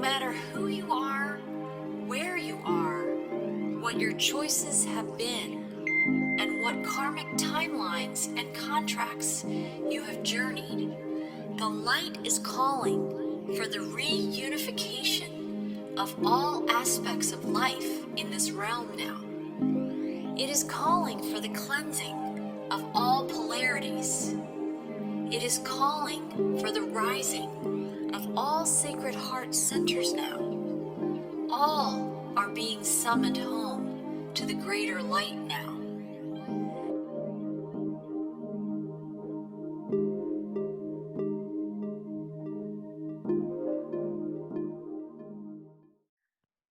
matter who you are, where you are, what your choices have been, and what karmic timelines and contracts you have journeyed, the light is calling for the reunification of all aspects of life in this realm now. It is calling for the cleansing of all polarities. It is calling for the rising of all sacred heart centers now. All are being summoned home to the greater light now.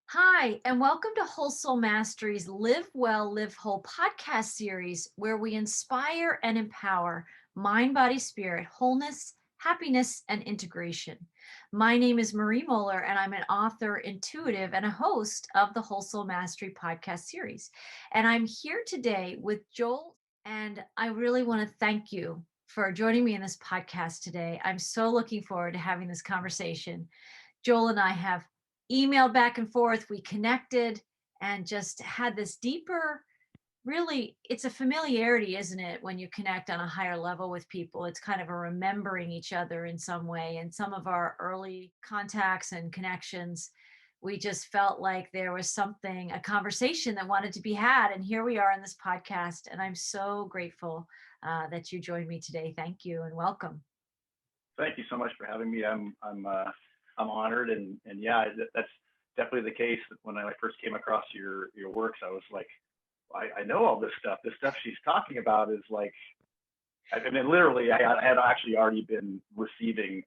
Hi, and welcome to Whole Soul Mastery's Live Well, Live Whole podcast series, where we inspire and empower mind, body, spirit, wholeness, happiness, and integration. My name is Marie Moeller, and I'm an author, intuitive, and a host of the Whole Soul Mastery podcast series. And I'm here today with Joel, and I really want to thank you for joining me in this podcast today. I'm so looking forward to having this conversation. Joel and I have emailed back and forth, we connected and just had this deeper, really, it's a familiarity, isn't it? When you connect on a higher level with people, it's kind of a remembering each other in some way. And some of our early contacts and connections, we just felt like there was something, a conversation that wanted to be had. And here we are in this podcast. And I'm so grateful that you joined me today. Thank you and welcome. Thank you so much for having me. I'm honored, and yeah, that's definitely the case. When I first came across your works, I was like, I know all this stuff. The stuff she's talking about is like, I mean, literally, I had actually already been receiving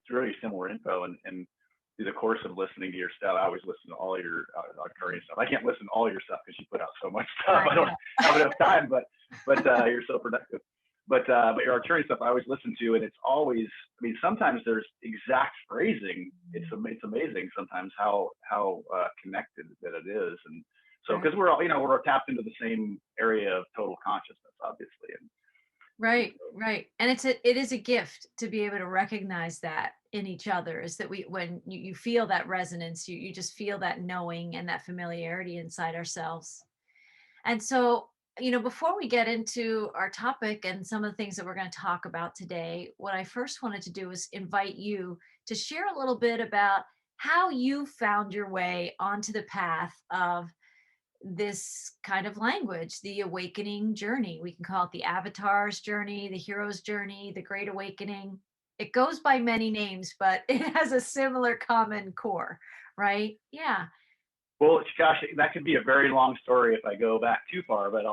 really similar info, and through the course of listening to your stuff, I always listen to all your current stuff. I can't listen to all your stuff because you put out so much stuff. I don't have enough time, but you're so productive. But your attorney stuff I always listen to, and it's always, I mean, sometimes there's exact phrasing. It's amazing sometimes how connected that it is. And so, because we're all, we're tapped into the same area of total consciousness, obviously. And right. And it is a gift to be able to recognize that in each other, is that when you feel that resonance, you just feel that knowing and that familiarity inside ourselves. And so, before we get into our topic and some of the things that we're going to talk about today, what I first wanted to do is invite you to share a little bit about how you found your way onto the path of this kind of language, the awakening journey. We can call it the avatar's journey, the hero's journey, the great awakening. It goes by many names, but it has a similar common core, right? Yeah. Well, gosh, that could be a very long story if I go back too far, but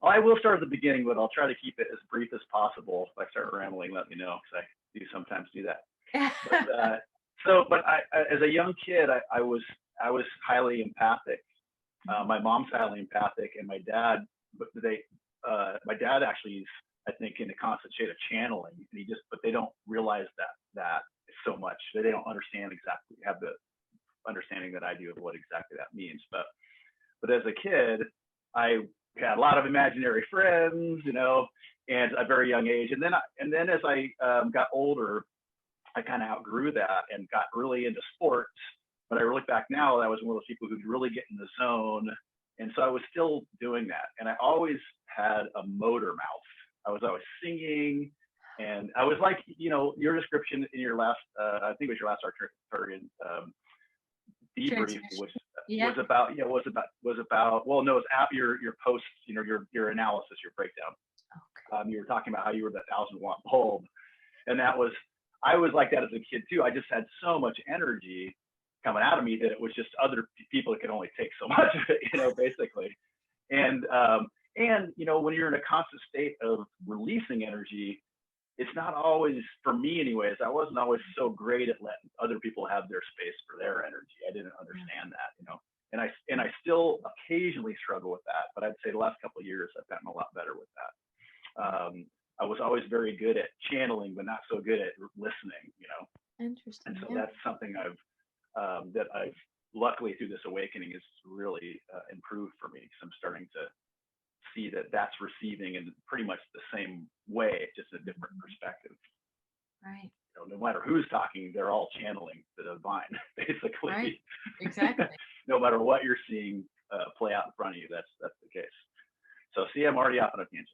I will start at the beginning, but I'll try to keep it as brief as possible. If I start rambling, let me know, because I do sometimes do that. But as a young kid, I was highly empathic. My mom's highly empathic, and my dad actually is, I think, in a constant state of channeling, and but they don't realize that so much. They don't understand exactly, have the understanding that I do of what exactly that means. But as a kid, I had a lot of imaginary friends, and at a very young age. And then as I got older, I kind of outgrew that and got really into sports. But I look back now, I was one of those people who'd really get in the zone. And so I was still doing that. And I always had a motor mouth. I was always singing. And I was like, your description in your last, I think it was your last Arcturian debrief was about well, no, it's your post, your analysis, your breakdown. Okay. You were talking about how you were that 1,000-watt bulb, and I was like that as a kid too. I just had so much energy coming out of me that it was just other people that could only take so much of it, basically. And when you're in a constant state of releasing energy, it's not always, for me anyways, I wasn't always so great at letting other people have their space for their energy. I didn't understand that, and I still occasionally struggle with that, but I'd say the last couple of years I've gotten a lot better with that. I was always very good at channeling, but not so good at listening, Interesting. And so that's something that I've luckily through this awakening has really improved for me, because I'm starting to see that that's receiving in pretty much the same way, just a different perspective. Right. No matter who's talking, they're all channeling the divine, basically. Right. Exactly. No matter what you're seeing play out in front of you, that's the case. So see, I'm already off on a tangent.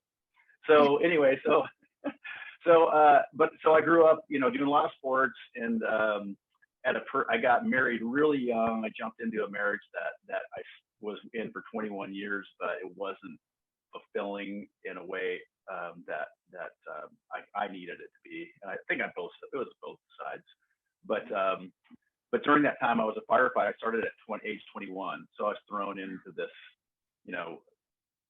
So anyway, so I grew up, doing a lot of sports, and I got married really young. I jumped into a marriage that I was in for 21 years, but it wasn't fulfilling in a way I needed it to be. And I think it was both sides. But during that time, I was a firefighter. I started at age 21, so I was thrown into this, you know,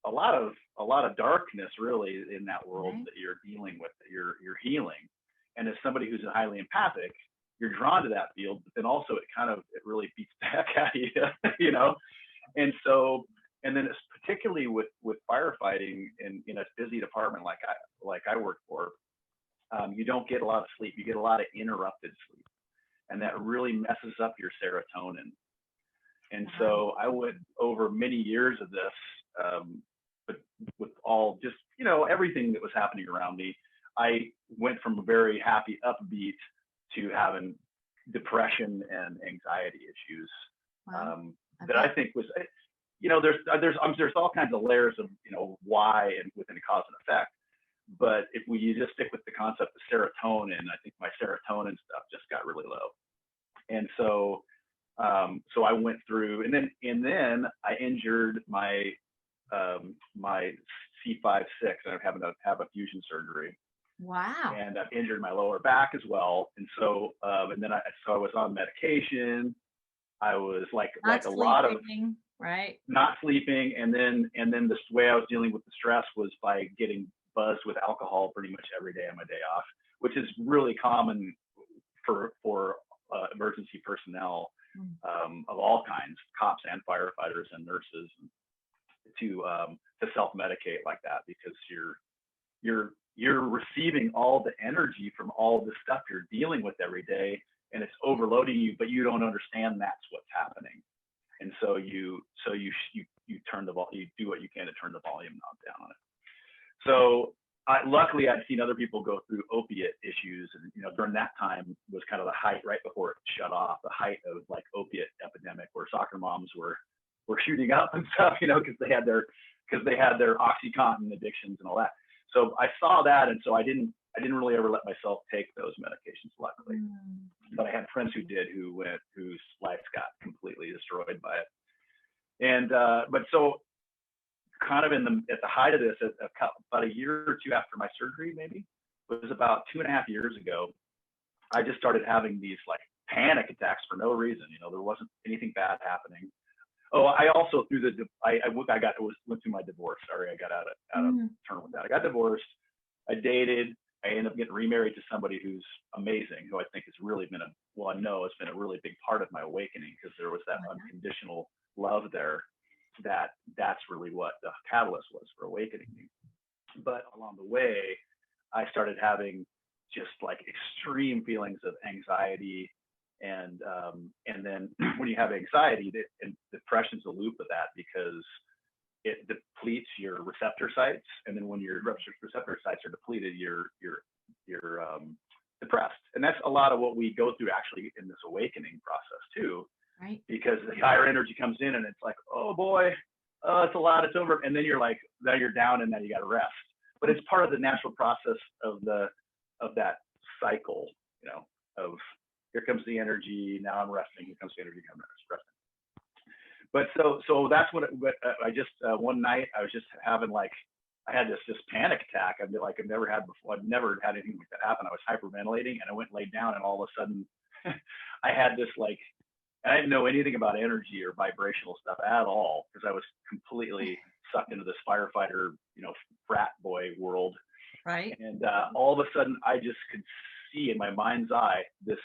a lot of darkness really in that world that you're dealing with, that you're healing. And as somebody who's highly empathic, you're drawn to that field, but then also it really beats the heck out of you, And so, and then it's particularly with firefighting in a busy department like I work for, you don't get a lot of sleep. You get a lot of interrupted sleep, and that really messes up your serotonin. And so I would, over many years of this, but with all just, everything that was happening around me, I went from a very happy, upbeat to having depression and anxiety issues. That I think was, there's all kinds of layers of, why and within a cause and effect. But if you just stick with the concept of serotonin, I think my serotonin stuff just got really low. And so I went through, and then I injured my my C5-6, and I'm having to have a fusion surgery. Wow. And I've injured my lower back as well. And so and then I was on medication. I was like a lot of right, not sleeping, and then the way I was dealing with the stress was by getting buzzed with alcohol pretty much every day on my day off, which is really common for emergency personnel of all kinds, cops and firefighters and nurses, to self-medicate like that, because you're receiving all the energy from all the stuff you're dealing with every day, and it's overloading you, but you don't understand that's what's happening. And so you turn you do what you can to turn the volume knob down on it. So luckily I'd seen other people go through opiate issues, and during that time was kind of the height, right before it shut off, the height of like opiate epidemic, where soccer moms were shooting up and stuff, because they had their OxyContin addictions and all that. So I saw that, and so I didn't really ever let myself take those medications, luckily. But I had friends who did, whose lives got completely destroyed by it. And but so kind of at the height of this, about a year or two after my surgery, maybe it was about 2.5 years ago, I just started having these like panic attacks for no reason. There wasn't anything bad happening. Oh, I also went through my divorce. Sorry, I got out of turn with that. I got divorced. I dated. I ended up getting remarried to somebody who's amazing, who I think has really been I know it's been a really big part of my awakening, because there was that unconditional love there. That's really what the catalyst was for awakening me. But along the way, I started having just like extreme feelings of anxiety. And then when you have anxiety, and depression's a loop of that, because it depletes your receptor sites, and then when your receptor sites are depleted, you're depressed. And that's a lot of what we go through actually in this awakening process too, right? Because the higher energy comes in, and it's like, oh boy, it's a lot, it's over, and then you're like, now you're down, and now you got to rest. But it's part of the natural process of that cycle, of here comes the energy, now I'm resting, here comes the energy, I'm resting. But so that's what I just one night I was just having I had this panic attack. I've never had before. I've never had anything like that happen. I was hyperventilating, and I went and laid down, and all of a sudden I had this I didn't know anything about energy or vibrational stuff at all, because I was completely sucked into this firefighter, frat boy world. Right. And all of a sudden I just could see in my mind's eye this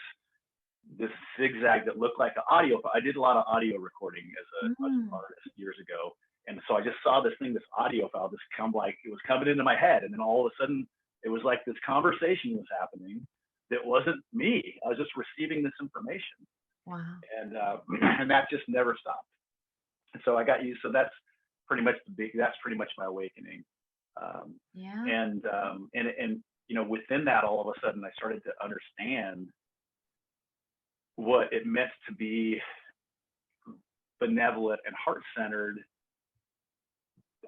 zigzag that looked like an audio. I did a lot of audio recording as an artist years ago. And so I just saw this audio file just it was coming into my head. And then all of a sudden it was like this conversation was happening that wasn't me. I was just receiving this information. Wow. And that just never stopped. And so I got used. So that's pretty much my awakening. And within that, all of a sudden I started to understand what it meant to be benevolent and heart-centered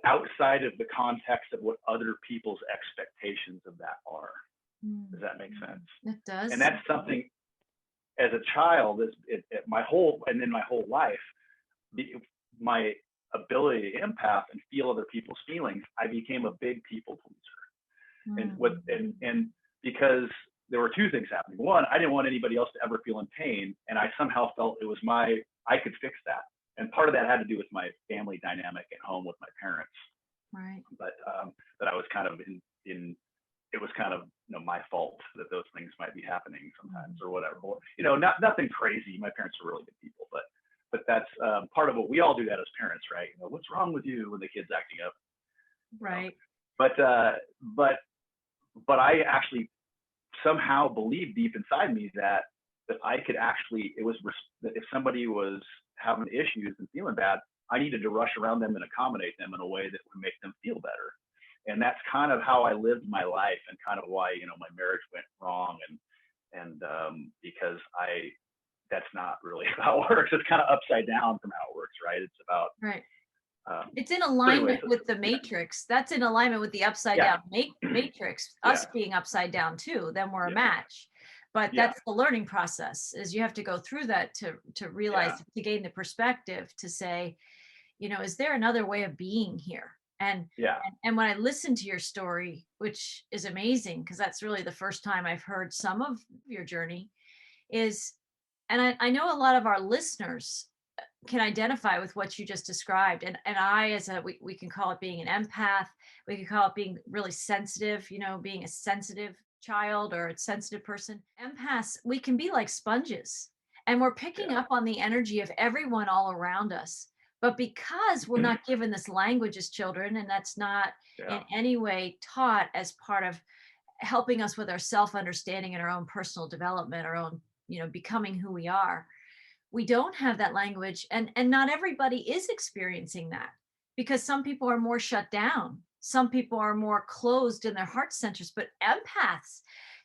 outside of the context of what other people's expectations of that are. Does that make sense? It does. And that's something, as a child, my whole life, my ability to empath and feel other people's feelings, I became a big people pleaser. And because there were two things happening. One, I didn't want anybody else to ever feel in pain, and I somehow felt it was I could fix that. And part of that had to do with my family dynamic at home with my parents. Right. But that I was kind of it was kind of my fault that those things might be happening sometimes or whatever. Nothing crazy. My parents are really good people, but that's part of what we all do that as parents, right? What's wrong with you when the kid's acting up? Right. But I actually somehow believed deep inside me that I could actually, that if somebody was having issues and feeling bad, I needed to rush around them and accommodate them in a way that would make them feel better. And that's kind of how I lived my life, and kind of why, my marriage went wrong. And because that's not really how it works. It's kind of upside down from how it works, right? It's about, right. It's in alignment so with the matrix. That's in alignment with the upside down matrix. Us being upside down too, then we're a match. But that's the learning process, is you have to go through that to realize, to gain the perspective, to say, is there another way of being here? And when I listened to your story, which is amazing, because that's really the first time I've heard some of your journey, and I know a lot of our listeners can identify with what you just described. And I, we can call it being an empath. We can call it being really sensitive, being a sensitive child or a sensitive person. Empaths, we can be like sponges, and we're picking up on the energy of everyone all around us. But because we're not given this language as children, and that's not in any way taught as part of helping us with our self-understanding and our own personal development, our own, becoming who we are, we don't have that language. And not everybody is experiencing that, because some people are more shut down. Some people are more closed in their heart centers. But empaths,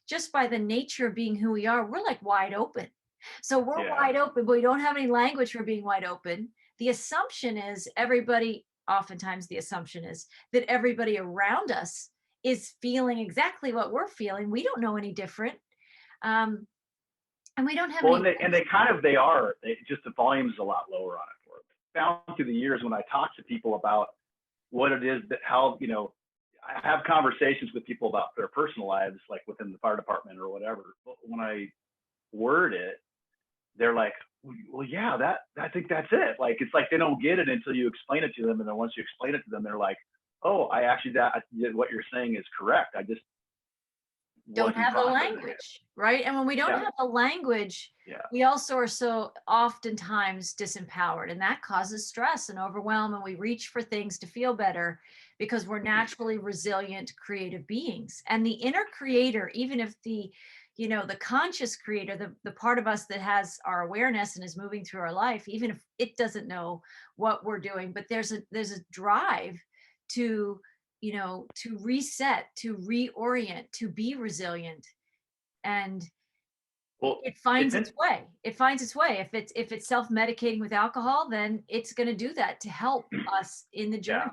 just by the nature of being who we are, we're like wide open. So we're wide open, but we don't have any language for being wide open. The assumption is oftentimes the assumption is that everybody around us is feeling exactly what we're feeling. We don't know any different. And we don't have they are. Just the volume is a lot lower on it for it. Found through the years, when I talk to people about what it is, I have conversations with people about their personal lives, like within the fire department or whatever. But when I word it, they're like, well, yeah, I think that's it. Like, it's like they don't get it until you explain it to them. And then once you explain it to them, they're like, oh, what you're saying is correct. I just don't have the language, right? And when we don't have the language, we also are so oftentimes disempowered, and that causes stress and overwhelm, and we reach for things to feel better because we're naturally resilient, creative beings. And the inner creator, even if the conscious creator, the part of us that has our awareness and is moving through our life, even if it doesn't know what we're doing, but there's a drive to reset, to reorient, to be resilient. And it finds its way. It finds its way. If it's self-medicating with alcohol, then it's going to do that to help us in the journey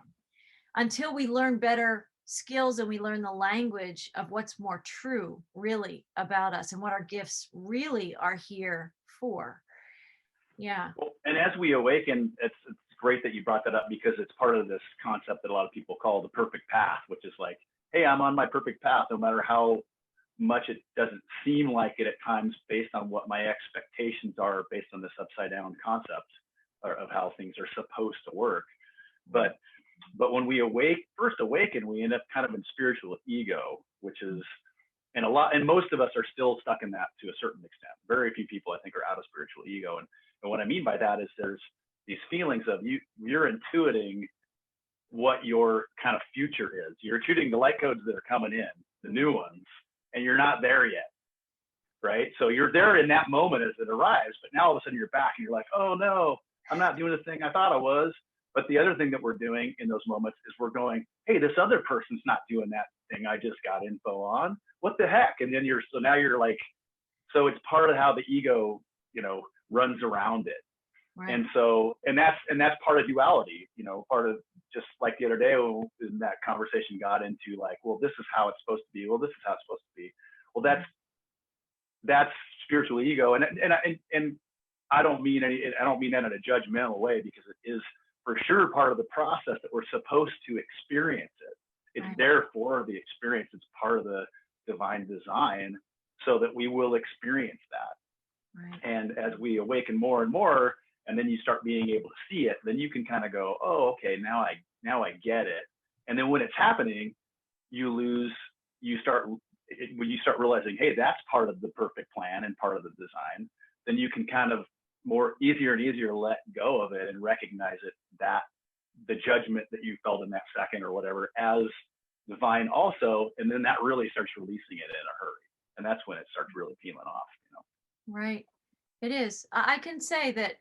until we learn better skills and we learn the language of what's more true really about us and what our gifts really are here for. Well, and as we awaken, it's great that you brought that up, because it's part of this concept that a lot of people call the perfect path, which is like, hey, I'm on my perfect path, no matter how much it doesn't seem like it at times, based on what my expectations are, based on this upside down concept of how things are supposed to work. But when we first awaken, we end up kind of in spiritual ego, which is, and most of us are still stuck in that to a certain extent. Very few people, I think, are out of spiritual ego. And what I mean by that is there's these feelings of you're intuiting what your kind of future is. You're intuiting the light codes that are coming in, the new ones, and you're not there yet, right? So you're there in that moment as it arrives, but now all of a sudden you're back and you're like, oh no, I'm not doing the thing I thought I was. But the other thing that we're doing in those moments is we're going, hey, this other person's not doing that thing I just got info on. What the heck? And then so now you're like, so it's part of how the ego, runs around it. Right. And so, and that's part of duality, part of, just like the other day in that conversation got into like, well, this is how it's supposed to be. Well, this is how it's supposed to be. Well, that's spiritual ego. And I don't mean that in a judgmental way, because it is for sure part of the process that we're supposed to experience it. It's Right. there for the experience. It's part of the divine design so that we will experience that. Right. And as we awaken more and more, and then you start being able to see it, then you can kind of go, oh, okay, now I get it. And then when it's happening, when you start realizing, hey, that's part of the perfect plan and part of the design, then you can kind of more easier and easier let go of it and recognize it, that the judgment that you felt in that second or whatever as divine also. And then that really starts releasing it in a hurry. And that's when it starts really peeling off, Right. It is. I can say that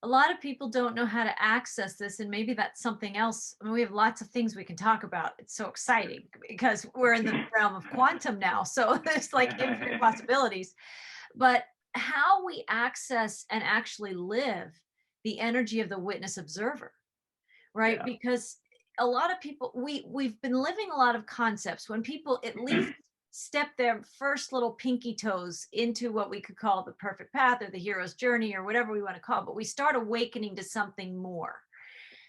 a lot of people don't know how to access this, and maybe that's something else. I mean, we have lots of things we can talk about. It's so exciting because we're in the realm of quantum now. So there's like infinite possibilities. But how we access and actually live the energy of the witness observer, right? Yeah. Because a lot of people, we've been living a lot of concepts. When people at least step their first little pinky toes into what we could call the perfect path or the hero's journey or whatever we want to call it, but we start awakening to something more.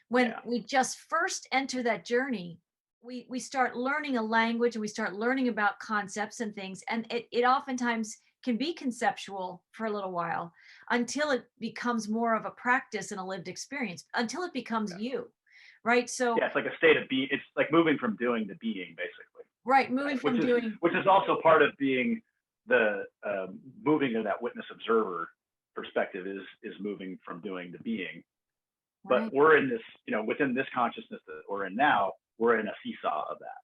When Yeah. we just first enter that journey, we start learning a language and we start learning about concepts and things, and it oftentimes can be conceptual for a little while until it becomes more of a practice and a lived experience, until it becomes Yeah. you, right? So Yeah, it's like a state of being. It's like moving from doing to being, basically. right, moving from doing, Which is also part of being the moving to that witness observer perspective is moving from doing to being. But right, we're in this, within this consciousness that we're in now, we're in a seesaw of that.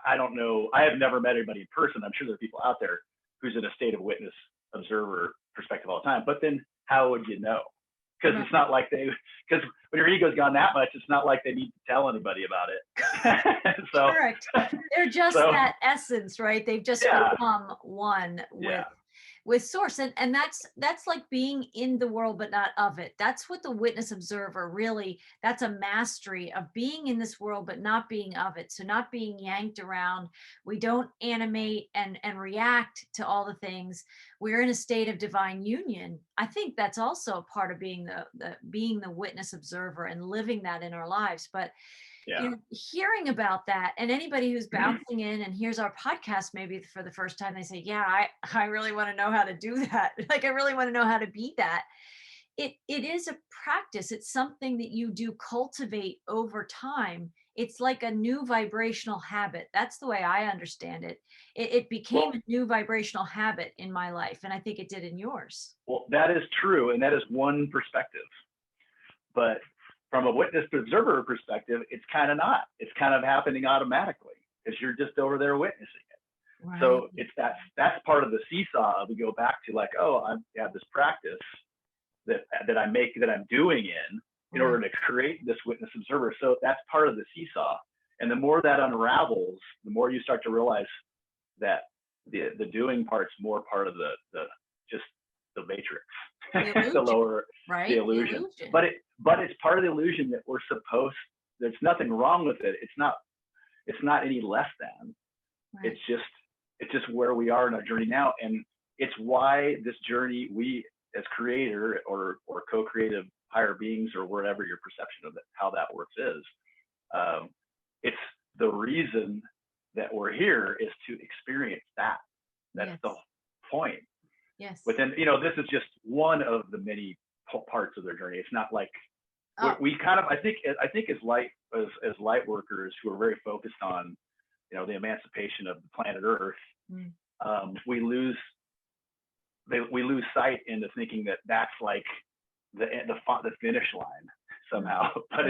I don't know. I have never met anybody in person. I'm sure there are people out there who's in a state of witness observer perspective all the time. But then how would you know? Because it's not like because when your ego's gone that much, it's not like they need to tell anybody about it. So, correct. They're just so that essence, right? They've just yeah, become one yeah, with source, and that's like being in the world but not of it. That's what the witness observer really, that's a mastery of being in this world but not being of it, so not being yanked around. We don't animate and react to all the things. We're in a state of divine union. I think that's also a part of being the witness observer and living that in our lives. But yeah, hearing about that, and anybody who's bouncing in and hears our podcast maybe for the first time, they say, yeah, I really want to know how to do that. Like, I really want to know how to be that. It is a practice. It's something that you do cultivate over time. It's like a new vibrational habit. That's the way I understand it. It became Well, a new vibrational habit in my life, and I think it did in yours. that is true, and that is one perspective. But from a witness to observer perspective, it's kind of not. It's kind of happening automatically because you're just over there witnessing it. Right. So that's part of the seesaw. We go back to like, oh, I have this practice that I'm doing in Right. order to create this witness observer. So that's part of the seesaw. And the more that unravels, the more you start to realize that the doing part's more part of the just the matrix, The the illusion, lower the right? The illusion. illusion. But it's part of the illusion that we're supposed. There's nothing wrong with it. It's not any less than. Right. It's just where we are in our journey now, and it's why this journey, we as creator or co-creative higher beings or whatever your perception of it, how that works is, it's the reason that we're here is to experience that. That's Yes. the point. Yes. Within, this is just one of the many parts of their journey. It's not like Oh, we kind of, I think as light workers who are very focused on, the emancipation of the planet Earth, mm, we lose sight into thinking that that's like the finish line somehow. But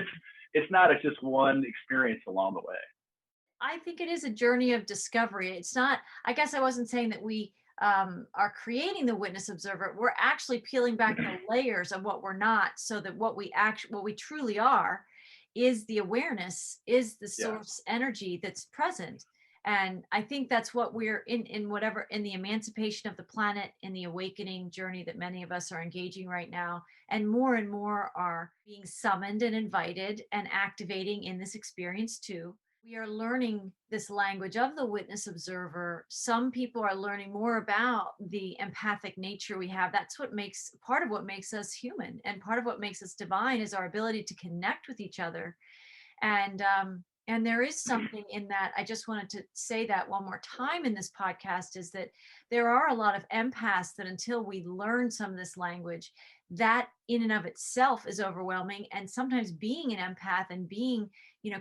it's not. It's just one experience along the way. I think it is a journey of discovery. It's not, I guess I wasn't saying that we are creating the witness observer. We're actually peeling back the layers of what we're not, so that what we truly are is the awareness, is the Yeah, source energy that's present. And I think that's what we're in whatever, in the emancipation of the planet, in the awakening journey that many of us are engaging right now. And more are being summoned and invited and activating in this experience too. We are learning this language of the witness observer. Some people are learning more about the empathic nature we have. That's what makes, part of what makes us human, and part of what makes us divine is our ability to connect with each other. And there is something in that. I just wanted to say that one more time in this podcast, is that there are a lot of empaths that until we learn some of this language, that in and of itself is overwhelming. And sometimes being an empath and being,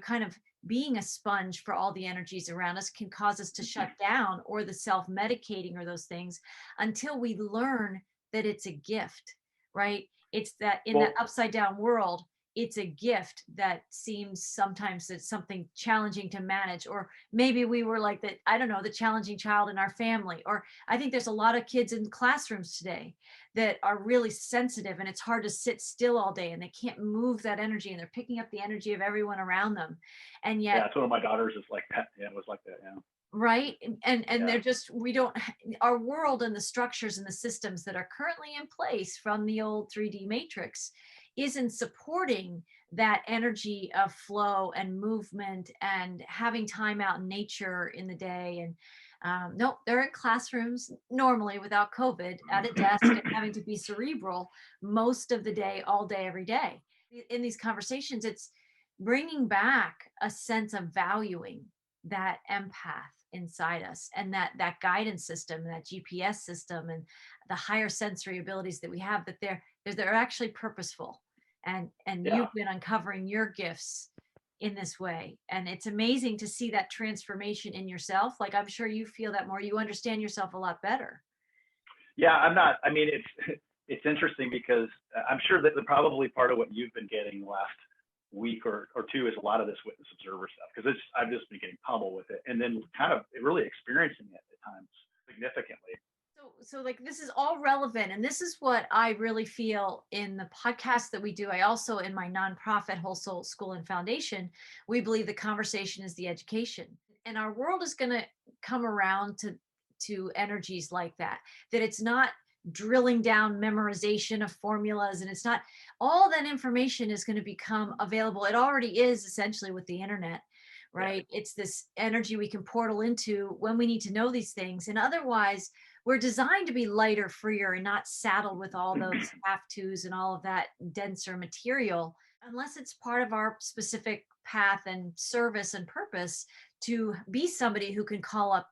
kind of being a sponge for all the energies around us can cause us to shut down, or the self-medicating, or those things, until we learn that it's a gift, right? It's that in that Well, upside down world, it's a gift that seems sometimes it's something challenging to manage. Or maybe we were like that, I don't know, the challenging child in our family. Or I think there's a lot of kids in classrooms today that are really sensitive, and it's hard to sit still all day, and they can't move that energy, and they're picking up the energy of everyone around them. And yeah, yet, it's one of my daughters is like that. Yeah, it was like that. Yeah. right, and Yeah. they're just, we don't, our world and the structures and the systems that are currently in place from the old 3D matrix isn't supporting that energy of flow and movement and having time out in nature in the day. And no, they're in classrooms normally without COVID, at a desk, and having to be cerebral most of the day, all day, every day. In these conversations, it's bringing back a sense of valuing that empath inside us, and that guidance system, that GPS system, and the higher sensory abilities that we have, that they're actually purposeful. And Yeah. you've been uncovering your gifts in this way, and it's amazing to see that transformation in yourself. Like, I'm sure you feel that more, you understand yourself a lot better. Yeah. I'm not. I mean, it's interesting because I'm sure that probably part of what you've been getting the last week or two is a lot of this witness observer stuff, because I've just been getting pummeled with it, and then kind of really experiencing it at times significantly. So like, this is all relevant, and this is what I really feel in the podcast that we do. I also, in my nonprofit Whole Soul School and Foundation, we believe the conversation is the education, and our world is going to come around to energies like that. That it's not drilling down memorization of formulas, and it's not, all that information is going to become available. It already is, essentially, with the internet, Yeah. right? It's this energy we can portal into when we need to know these things. And otherwise, we're designed to be lighter, freer, and not saddled with all those have tos and all of that denser material, unless it's part of our specific path and service and purpose to be somebody who can call up,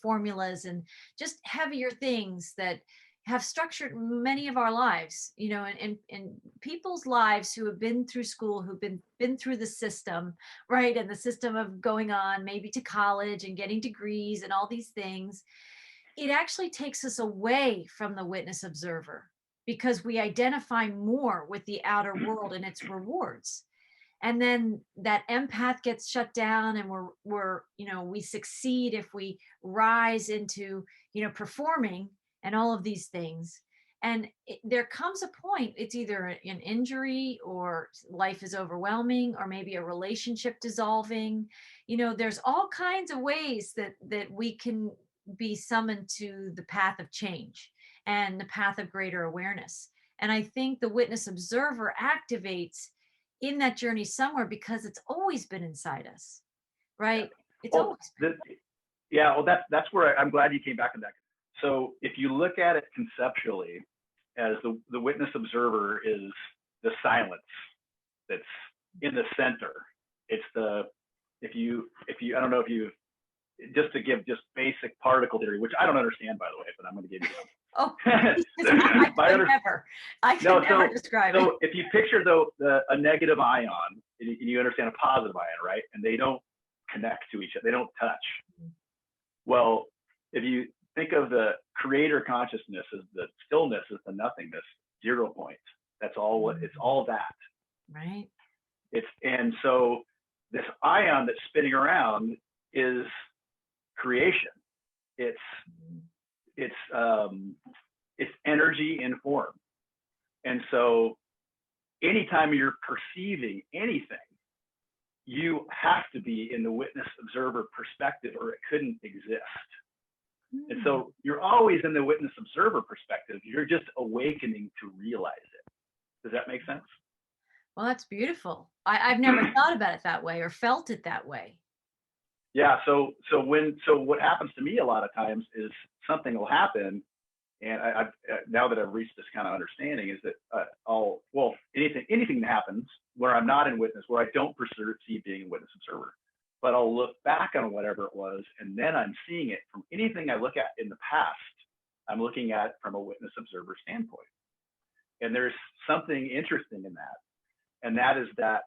formulas and just heavier things that have structured many of our lives, and people's lives who have been through school, who've been through the system, right? And the system of going on maybe to college and getting degrees and all these things. It actually takes us away from the witness observer, because we identify more with the outer world and its rewards. And then that empath gets shut down, and we're we succeed if we rise into performing and all of these things. And there comes a point, it's either an injury, or life is overwhelming, or maybe a relationship dissolving. There's all kinds of ways that we can be summoned to the path of change and the path of greater awareness. And I think the witness observer activates in that journey somewhere, because it's always been inside us, Yeah. right? It's Well, always yeah. Well, that's where I'm glad you came back on that. So if you look at it conceptually, as the witness observer is the silence that's in the center. It's the, if you I don't know if you, just to give just basic particle theory, which I don't understand, by the way, but I'm going to give you some. oh, I could No, never describe it. so if you picture a negative ion, and you understand a positive ion, right? And they don't connect to each other, they don't touch. Well, if you think of the creator consciousness as the stillness, as the nothingness, 0 point. That's all. It's all that. Right. And so this ion that's spinning around is creation. It's energy in form. And so anytime you're perceiving anything, you have to be in the witness observer perspective or it couldn't exist. And so you're always in the witness observer perspective. You're just awakening to realize it. Does that make sense? Well, that's beautiful. I've never thought about it that way or felt it that way. Yeah. So what happens to me a lot of times is something will happen, and I've now that I've reached this kind of understanding is that anything that happens where I'm not in witness, where I don't perceive being a witness observer, but I'll look back on whatever it was, and then I'm seeing it from anything I look at in the past. I'm looking at from a witness observer standpoint, and there's something interesting in that, and that is that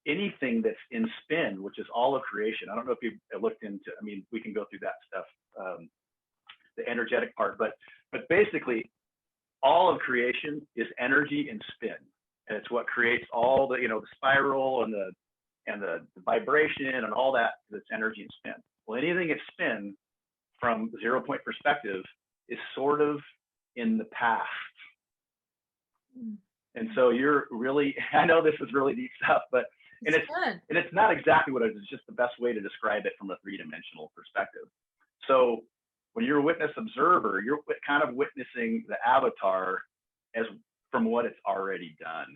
anything that's in spin, which is all of creation. I don't know if you've looked into, I mean, we can go through that stuff, the energetic part, but basically all of creation is energy and spin. And it's what creates all the, the spiral and the vibration and all that, that's energy and spin. Well, anything that's spin from 0 point perspective is sort of in the past. And so you're really, I know this is really deep stuff, but it's not exactly what it is. It's just the best way to describe it from a three-dimensional perspective. So when you're a witness observer, you're kind of witnessing the avatar as from what it's already done.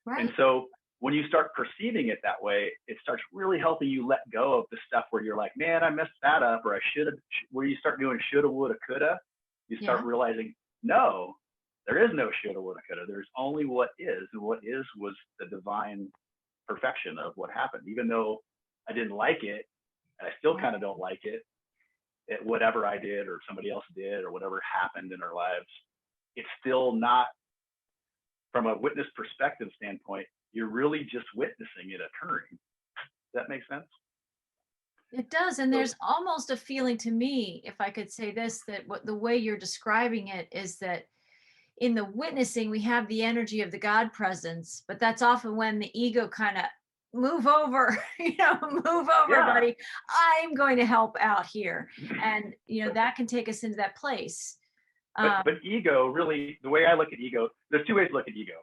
Right. And so when you start perceiving it that way, it starts really helping you let go of the stuff where you're like, man, I messed that up, or I should have, where you start doing shoulda, woulda, coulda. You start realizing, no, there is no shoulda, woulda, coulda. There's only what is, and what is was the divine perfection of what happened. Even though I didn't like it, and I still kind of don't like it, whatever I did or somebody else did or whatever happened in our lives, it's still not, from a witness perspective standpoint, you're really just witnessing it occurring. Does that make sense? It does. And there's almost a feeling to me, if I could say this, that the way you're describing it is that in the witnessing, we have the energy of the God presence, but that's often when the ego kind of move over, buddy. I'm going to help out here. And, that can take us into that place. But ego, really, the way I look at ego, there's two ways to look at ego.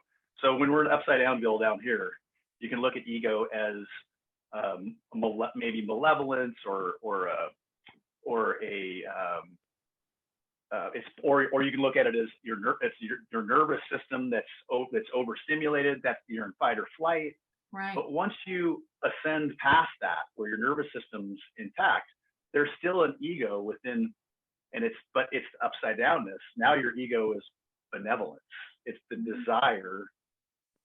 So when we're in upside down bill down here, you can look at ego as maybe malevolence or you can look at it as your nervous system that's overstimulated, that you're in fight or flight. Right. But once you ascend past that, where your nervous system's intact, there's still an ego within, and it's upside downness. Now your ego is benevolence. It's the desire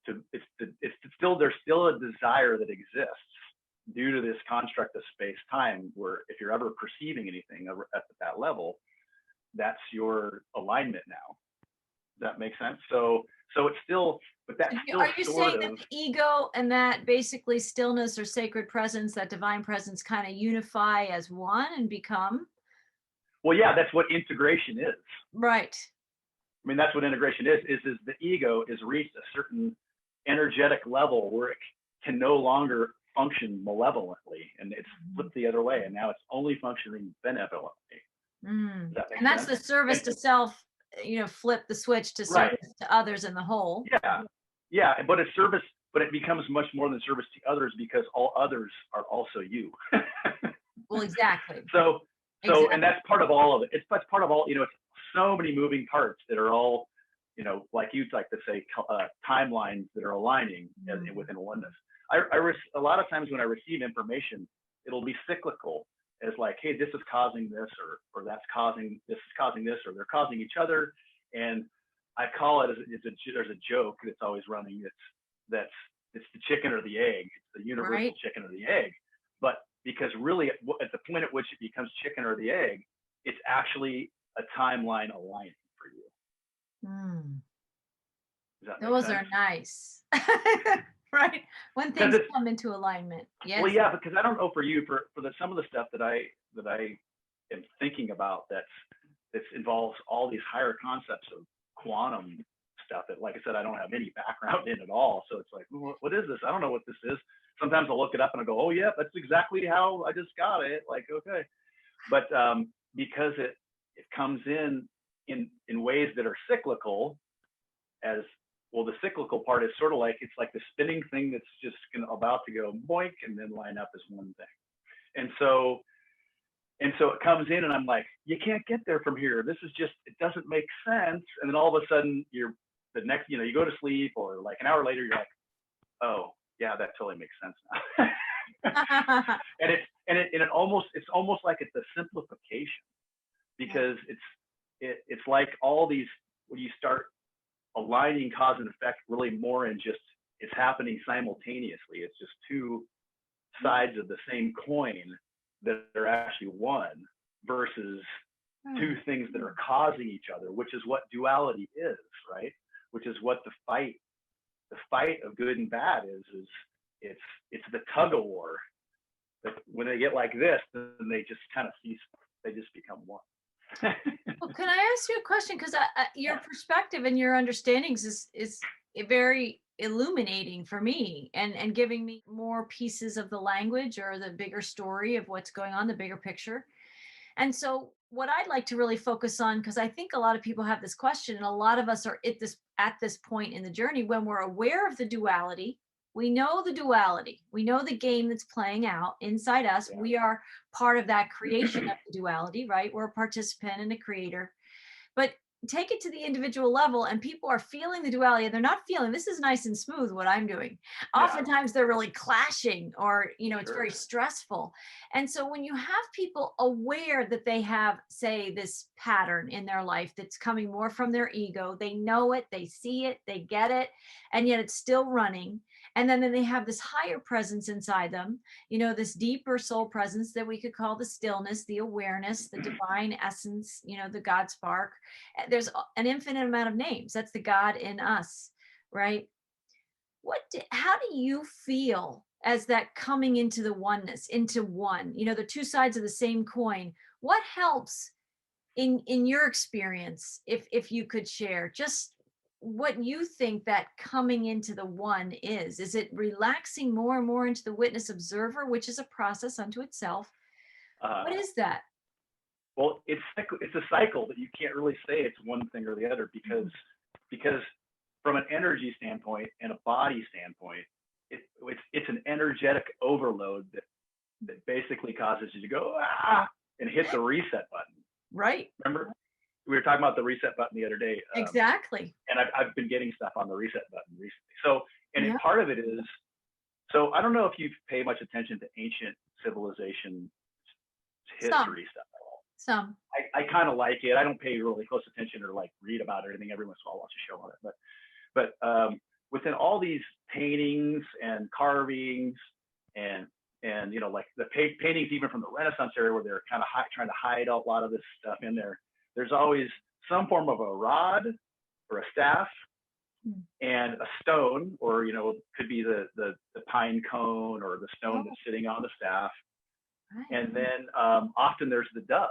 there's still a desire that exists due to this construct of space-time, where if you're ever perceiving anything at that level, that's your alignment now. Does that make sense? So it's still, but that's still are you saying that the ego and that basically stillness or sacred presence, that divine presence, kind of unify as one and become? Well, yeah, that's what integration is. Right. I mean, that's what integration is the ego is reached a certain energetic level where it can no longer function malevolently, and it's flipped the other way, and now it's only functioning benevolently. And that's the service to self, flip the switch to service to others in the whole. Yeah, but it's service, but it becomes much more than service to others, because all others are also you. Well, exactly. So and that's part of all of it. That's part of all, it's so many moving parts that are all, like you'd like to say, timelines that are aligning within oneness. A lot of times when I receive information, it'll be cyclical, as like, hey, this is causing this, or this is causing this, or they're causing each other. And I call it, there's a joke that's always running. It's the chicken or the egg. It's the universal chicken or the egg. But because really at the point at which it becomes chicken or the egg, it's actually a timeline aligning for you. Those are nice. Right, when things come into alignment. Yes. Well, yeah, because I don't know for you, for some of the stuff that I am thinking about that involves all these higher concepts of quantum stuff that, like I said, I don't have any background in at all. So it's like, what is this? I don't know what this is. Sometimes I'll look it up and I go, oh yeah, that's exactly how I just got it. Like, okay, but because it comes in ways that are cyclical, as well, the cyclical part is sort of like, it's like the spinning thing that's just going to about to go boink and then line up as one thing. And so it comes in and I'm like, you can't get there from here. This is just, it doesn't make sense. And then all of a sudden you go to sleep, or like an hour later, you're like, oh yeah, that totally makes sense now. It's almost like it's a simplification, because it's like all these, when you start aligning cause and effect really more in just, it's happening simultaneously. It's just two sides of the same coin that are actually one, versus two things that are causing each other, which is what duality is, right? Which is what the fight of good and bad is it's the tug of war. But when they get like this, then they just kind of cease. They just become one. Well, can I ask you a question? Because your perspective and your understandings is very illuminating for me, and giving me more pieces of the language or the bigger story of what's going on, the bigger picture. And so what I'd like to really focus on, because I think a lot of people have this question, and a lot of us are at this point in the journey when we're aware of the duality. We know the duality. We know the game that's playing out inside us. Yeah. We are part of that creation of the duality, right? We're a participant and a creator. But take it to the individual level, and people are feeling the duality, and they're not feeling, this is nice and smooth what I'm doing. Oftentimes they're really clashing, or it's very stressful. And so when you have people aware that they have, say, this pattern in their life that's coming more from their ego, they know it, they see it, they get it, and yet it's still running. And then they have this higher presence inside them, this deeper soul presence that we could call the stillness, the awareness, the divine essence, the God spark. There's an infinite amount of names. That's the God in us, right? How do you feel as that coming into the oneness, into one, the two sides of the same coin? What helps in your experience, if you could share just what you think that coming into the one is? Is it relaxing more and more into the witness observer, which is a process unto itself? What is that? Well, it's a cycle that you can't really say it's one thing or the other, because from an energy standpoint and a body standpoint, it's an energetic overload that basically causes you to go and hit the reset button. Right. Remember, we were talking about the reset button the other day. Exactly. And I've been getting stuff on the reset button recently. So, part of it is, so I don't know if you pay much attention to ancient civilization history stuff at all. Some. I kind of like it. I don't pay really close attention or like read about it or anything. Every once in a while I'll watch a show on it. But within all these paintings and carvings and like the paintings even from the Renaissance era, where they're kind of trying to hide a lot of this stuff in there, there's always some form of a rod or a staff and a stone, or could be the pine cone or the stone that's sitting on the staff. Right. And then often there's the dove.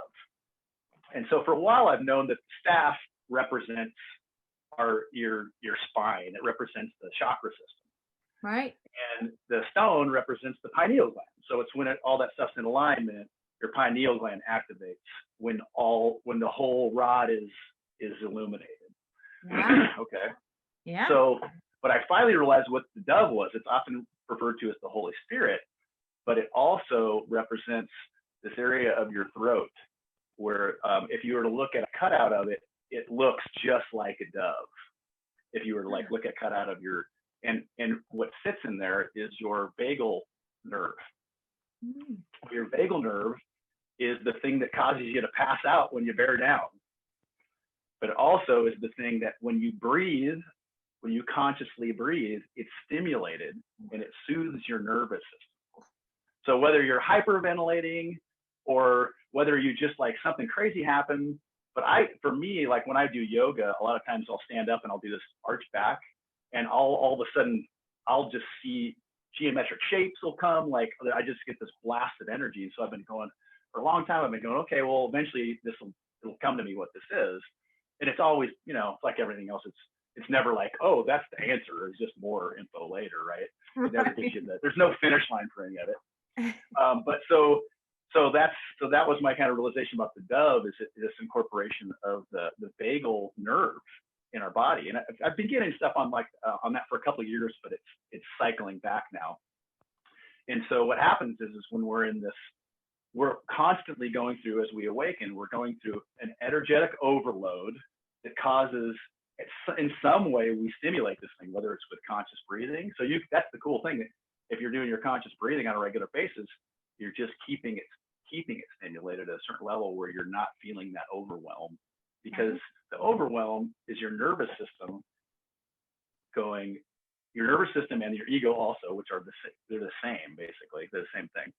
And so for a while I've known that the staff represents your spine. It represents the chakra system. Right. And the stone represents the pineal gland. So it's when all that stuff's in alignment, your pineal gland activates when the whole rod is illuminated. Wow. Okay. Yeah. So, but I finally realized what the dove was. It's often referred to as the Holy Spirit, but it also represents this area of your throat where if you were to look at a cutout of it, it looks just like a dove. If you were to look at cutout of your, and what sits in there is your vagal nerve. Your vagal nerve is the thing that causes you to pass out when you bear down. But it also is the thing that when you breathe, when you consciously breathe, it's stimulated and it soothes your nervous system. So whether you're hyperventilating or whether you just like something crazy happened, but for me, like when I do yoga, a lot of times I'll stand up and I'll do this arch back, and all of a sudden I'll just see geometric shapes will come. Like I just get this blasted energy. So I've been going for a long time. I've been going, okay, well, eventually it'll come to me what this is. And it's always, it's like everything else. It's never like, oh, that's the answer. It's just more info later, right? It never gives you there's no finish line for any of it. But so that was my kind of realization about the dove, is this incorporation of the vagal nerve in our body. And I've been getting stuff on that for a couple of years, but it's cycling back now. And so what happens is when we're in this, we're constantly going through, as we awaken, we're going through an energetic overload that causes, in some way, we stimulate this thing, whether it's with conscious breathing. So that's the cool thing. If you're doing your conscious breathing on a regular basis, you're just keeping it stimulated at a certain level where you're not feeling that overwhelm, because the overwhelm is your nervous system going, your nervous system and your ego also, which are they're the same, basically, they're the same thing,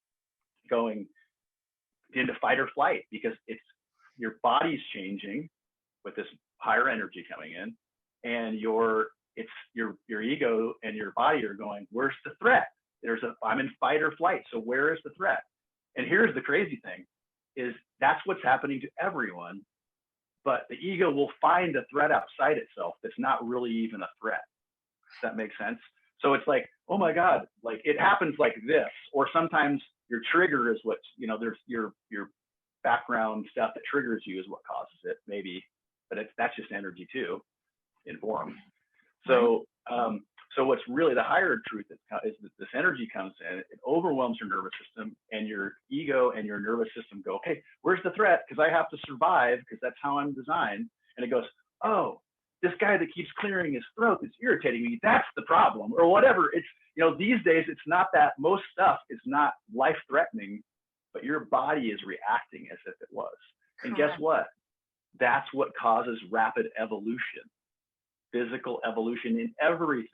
going into fight or flight, because it's your body's changing with this higher energy coming in, and your ego and your body are going, where's the threat? I'm in fight or flight, so where is the threat? And here's the crazy thing, is that's what's happening to everyone, but the ego will find a threat outside itself that's not really even a threat. Does that make sense? So it's like, oh my God, like it happens like this, or sometimes your trigger is what, there's your background stuff that triggers you is what causes it, maybe, but that's just energy too, in form. So, so what's really the higher truth is that this energy comes in, it overwhelms your nervous system, and your ego and your nervous system go, okay, where's the threat? Because I have to survive, because that's how I'm designed. And it goes, oh, this guy that keeps clearing his throat is irritating me. That's the problem, or whatever. It's, these days it's not that. Most stuff is not life-threatening, but your body is reacting as if it was. And guess what? That's what causes rapid evolution, physical evolution in everything.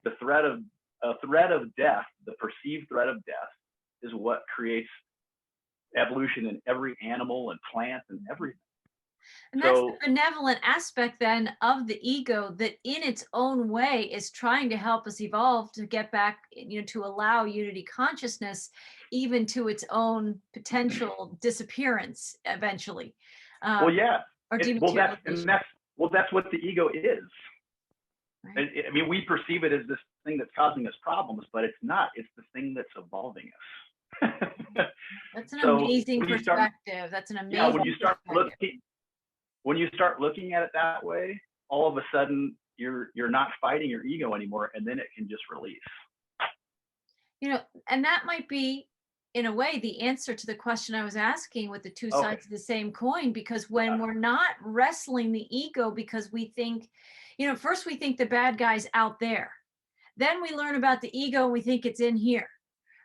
The threat of death, the perceived threat of death, is what creates evolution in every animal and plant and everything. And that's the benevolent aspect then of the ego, that in its own way is trying to help us evolve to get back, to allow unity consciousness, even to its own potential disappearance eventually. Or dematerialization. That's what the ego is. Right. I mean, we perceive it as this thing that's causing us problems, but it's not. It's the thing that's evolving us. That's an amazing perspective. That's an amazing. Yeah, when you start looking at it that way, all of a sudden you're not fighting your ego anymore, and then it can just release. And that might be, in a way, the answer to the question I was asking, with the two sides of the same coin, because when we're not wrestling the ego, because we think, first we think the bad guy's out there, then we learn about the ego and we think it's in here.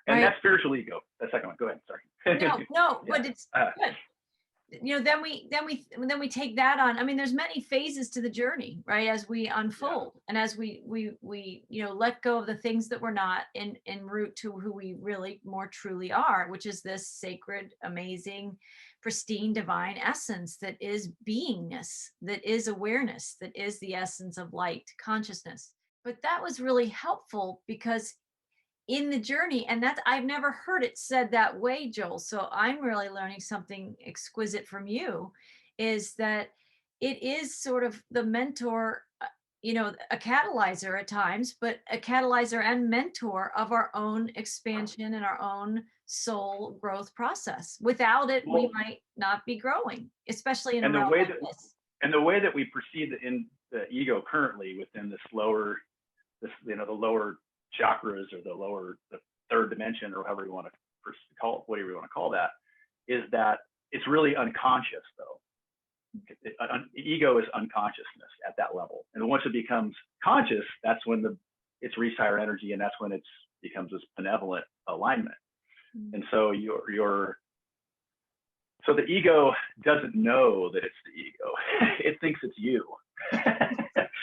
And that's spiritual ego. The second one. Go ahead. Sorry. No, but it's good. Then we take that on. I mean, there's many phases to the journey, right? As we unfold, and as we let go of the things that we're not, en route to who we really more truly are, which is this sacred, amazing, pristine, divine essence that is beingness, that is awareness, that is the essence of light, consciousness. But that was really helpful, because in the journey, and that's, I've never heard it said that way, Joel, so I'm really learning something exquisite from you, is that it is sort of the mentor, a catalyzer at times, but a catalyzer and mentor of our own expansion and our own soul growth process. Without it, we might not be growing, especially in a realm like this. And the way that we perceive in the ego currently within the lower chakras, or the third dimension, or however you want to call it, whatever you want to call that, is that it's really unconscious, though. Ego is unconsciousness at that level, and once it becomes conscious, that's when it's reached higher energy, and that's when it becomes this benevolent alignment. And so so the ego doesn't know that it's the ego. It thinks it's you.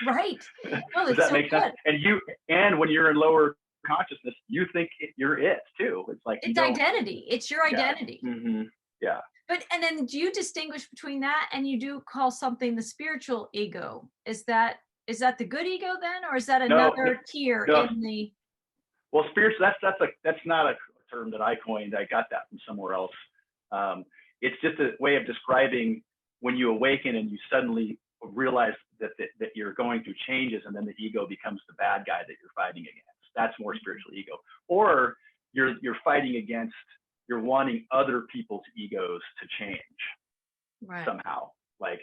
Right. No, does that make sense? And when you're in lower consciousness, you think you're it too. It's like it's identity. It's your identity. Yeah. But and then do you distinguish between that, and you do call something the spiritual ego? Is that the good ego then, or is that another tier in the? Well, spiritual. That's not a term that I coined. I got that from somewhere else. It's just a way of describing when you awaken and you suddenly realize that you're going through changes, and then the ego becomes the bad guy that you're fighting against. That's more spiritual ego. Or you're fighting against, you're wanting other people's egos to change somehow. Like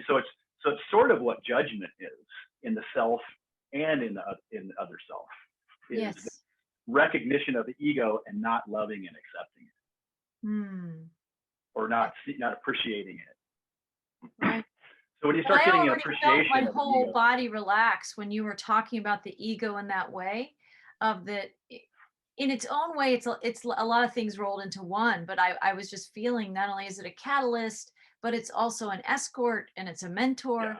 so it's sort of what judgment is in the self and in the other self. recognition of the ego and not loving and accepting it, or not appreciating it. Right. So when you Well, start I getting an already felt my appreciation of the whole ego, body relax when you were talking about the ego in that way, of that in its own way, it's a lot of things rolled into one, but I was just feeling not only is it a catalyst, but it's also an escort and it's a mentor, yeah,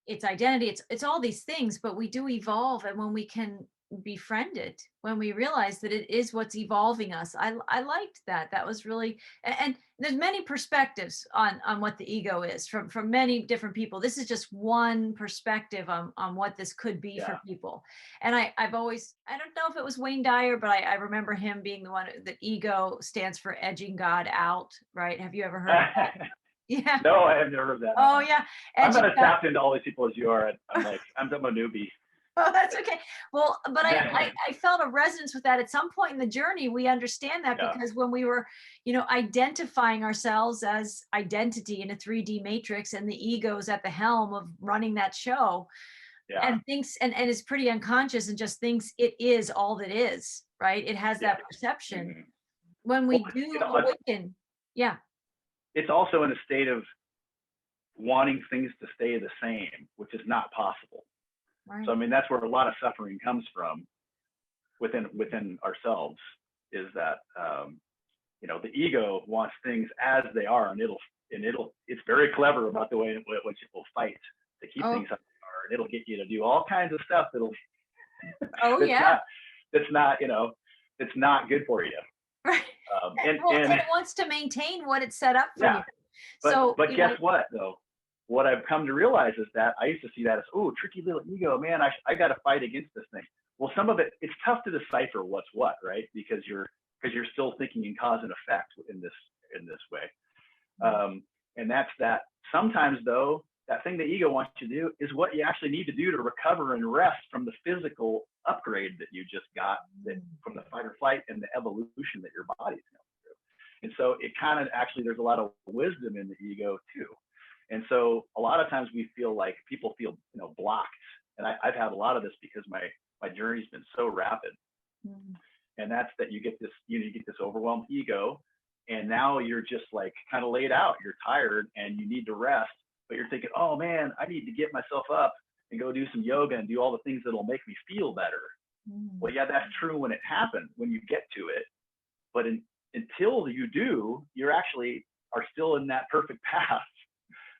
it's identity, it's all these things, but we do evolve, and when we can befriend it, when we realize that it is what's evolving us, I liked that. That was really, and there's many perspectives on what the ego is from many different people. This is just one perspective on what this could be yeah. for people. And I've always, I don't know if it was Wayne Dyer, but I remember him being the one that ego stands for edging God out, right? Have you ever heard of that? Yeah. No, I have never heard of that. Oh yeah. I'm not Edging as God. tapped into all these people as you are. I'm a newbie. Oh, that's okay. Well, but I felt a resonance with that at some point in the journey. We understand that Yeah, because when we were, identifying ourselves as identity in a 3D matrix, and the ego's at the helm of running that show, yeah, and thinks and is pretty unconscious and just thinks it is all that is, right? It has yeah. that perception. Hmm. When Well, we do you know, awaken, yeah, it's also in a state of wanting things to stay the same, which is not possible. right. So I mean, that's where a lot of suffering comes from within ourselves. Is that the ego wants things as they are, and it's very clever about the way in which it will fight to keep Oh, things as they are, and it'll get you to do all kinds of stuff oh that's yeah. not that's not it's not good for you. Right. And Well, and and it wants to maintain what it's set up for yeah, you. So, but guess what though? What I've come to realize is that I used to see that as, oh, tricky little ego, man, I got to fight against this thing. Well, some of it's tough to decipher what's what, right? Because you're still thinking in cause and effect in this way. And that's that. Sometimes though, that thing the ego wants you to do is what you actually need to do to recover and rest from the physical upgrade that you just got, that from the fight or flight and the evolution that your body's going through. And so it kind of actually, there's a lot of wisdom in the ego too. And so a lot of times people feel blocked. And I've had a lot of this because my journey's been so rapid. Mhm. And that's that you get this overwhelmed ego, and now you're just like kind of laid out. You're tired and you need to rest, but you're thinking, oh man, I need to get myself up and go do some yoga and do all the things that'll make me feel better. Well, yeah, that's true when it happens, when you get to it. But until you do, you're actually are still in that perfect path.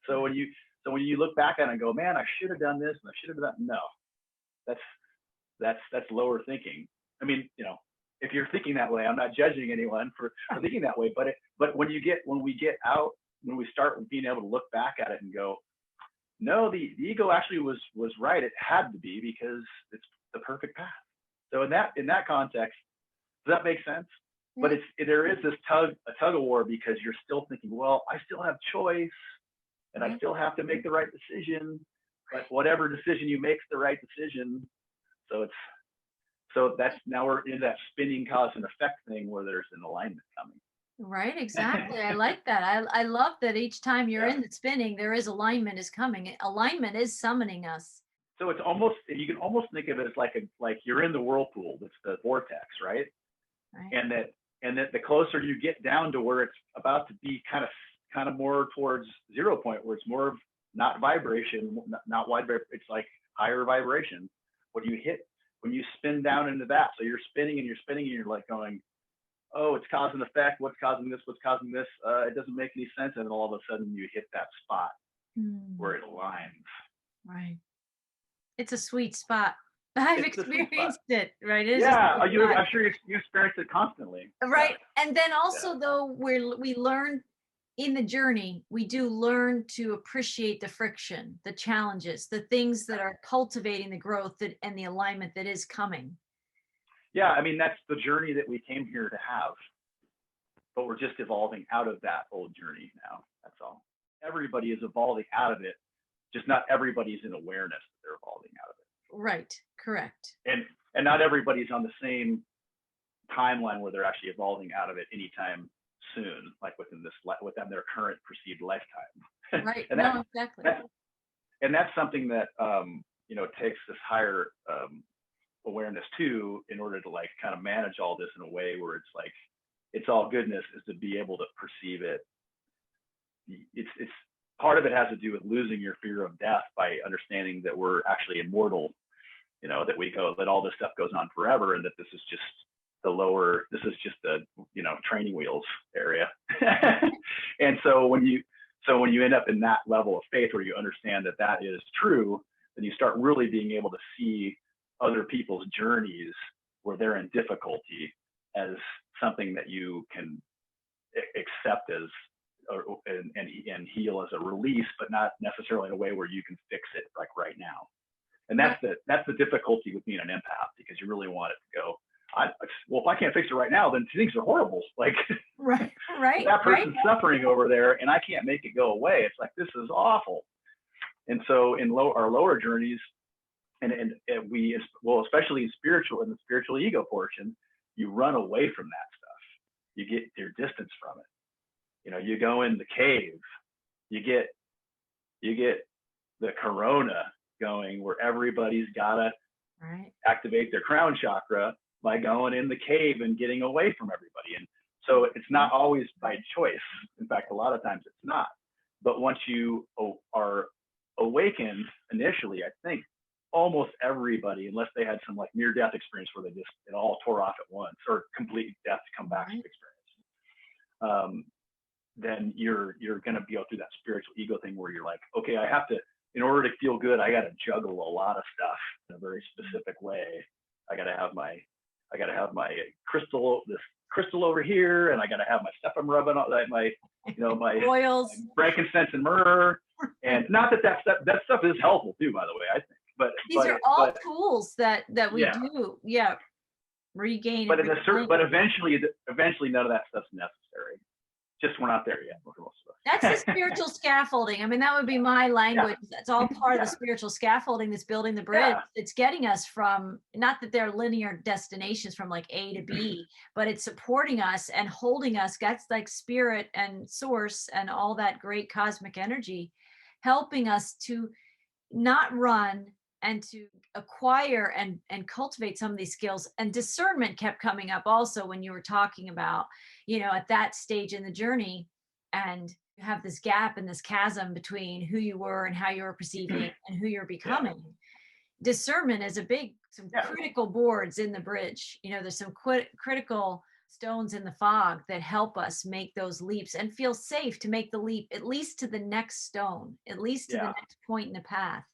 So when you look back on it and go, man, I should have done this and I should have done that. No, that's lower thinking. I mean, if you're thinking that way, I'm not judging anyone for thinking that way. But when we start being able to look back at it and go, no, the ego actually was right. It had to be, because it's the perfect path. So in that context, does that make sense? But there is this tug of war, because you're still thinking, well, I still have choice, and I still have to make the right decision. But whatever decision you make is the right decision. So that's, now we're in that spinning cause and effect thing where there's an alignment coming. Right, exactly. I like that. I love that each time you're Yeah. in the spinning, there is alignment is coming. Alignment is summoning us. So it's you can almost think of it as like you're in the whirlpool. It's the vortex, right? Right. And that the closer you get down to where it's about to be kind of more towards 0 point, where it's more of not vibration, not wide, it's like higher vibration. When you spin down into that, so you're spinning and you're like going, oh, it's cause and effect. What's causing this? What's causing this? It doesn't make any sense. And then all of a sudden you hit that spot where it aligns. Right. It's a sweet spot. I've It's the sweet spot. experienced it, right? It is a Yeah, sweet spot. I'm sure you experience it constantly. Right. Yeah. And then also, though, we learn in the journey, we do learn to appreciate the friction, the challenges, the things that are cultivating the growth and the alignment that is coming. Yeah, I mean, that's the journey that we came here to have. But we're just evolving out of that old journey now. That's all. Everybody is evolving out of it. Just not everybody's in awareness that they're evolving out of it. Right. Correct. And not everybody's on the same timeline where they're actually evolving out of it anytime soon, like within their current perceived lifetime. Right. And No, exactly. that's something that takes this higher awareness too, in order to like kind of manage all this in a way where it's like, it's all goodness, is to be able to perceive it. It's part of it has to do with losing your fear of death by understanding that we're actually immortal, that we go, that all this stuff goes on forever, and that this is just the training wheels area. And so when you end up in that level of faith where you understand that that is true, then you start really being able to see other people's journeys where they're in difficulty as something that you can accept as and heal as a release, but not necessarily in a way where you can fix it like right now. And that's the difficulty with being an empath, because you really want it to go, well, if I can't fix it right now, then things are horrible. Like, right, that person's suffering over there, and I can't make it go away. It's like, this is awful. And so in our lower journeys, and we, well, especially in the spiritual ego portion, you run away from that stuff. You get your distance from it. You go in the cave, you get the corona going, where everybody's gotta activate their crown chakra by going in the cave and getting away from everybody. And so it's not always by choice. In fact, a lot of times it's not. But once you are awakened initially, I think almost everybody, unless they had some like near-death experience where it all tore off at once, or complete death come back experience, then you're going to go through that spiritual ego thing where you're like, okay, I have to, in order to feel good, I got to juggle a lot of stuff in a very specific way. I got to have my this crystal over here, and I got to have my stuff I'm rubbing on, my oils, frankincense and myrrh. And not that stuff is helpful too, by the way, I think. But these are all tools that we do, regain. But eventually none of that stuff's necessary. Just we're not there yet. That's the spiritual scaffolding. I mean, that would be my language. Yeah. That's all part of the spiritual scaffolding that's building the bridge. Yeah. It's getting us from, not that they're linear destinations from like A to B, but it's supporting us and holding us. That's like spirit and source and all that great cosmic energy, helping us to not run and to acquire and cultivate some of these skills. And discernment kept coming up also when you were talking about, at that stage in the journey, and you have this gap and this chasm between who you were and how you were perceiving and who you're becoming. Yeah. Discernment is some critical boards in the bridge. There's some critical stones in the fog that help us make those leaps and feel safe to make the leap, at least to the next stone, at least to the next point in the path.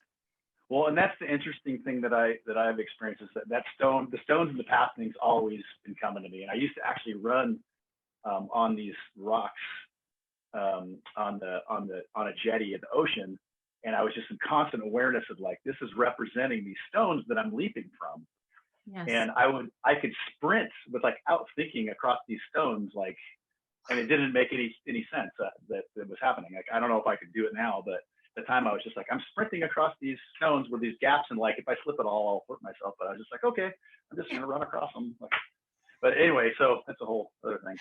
Well, and that's the interesting thing that I've experienced, is the stones in the path thing's always been coming to me. And I used to actually run on these rocks on a jetty in the ocean, and I was just in constant awareness of like, this is representing these stones that I'm leaping from. Yes. And I could sprint without thinking across these stones, like, and it didn't make any sense that it was happening. Like, I don't know if I could do it now, but at the time I was just like, I'm sprinting across these stones with these gaps, and like, if I slip at all, I'll hurt myself. But I was just like, okay, I'm just gonna run across them. But anyway, so that's a whole other thing.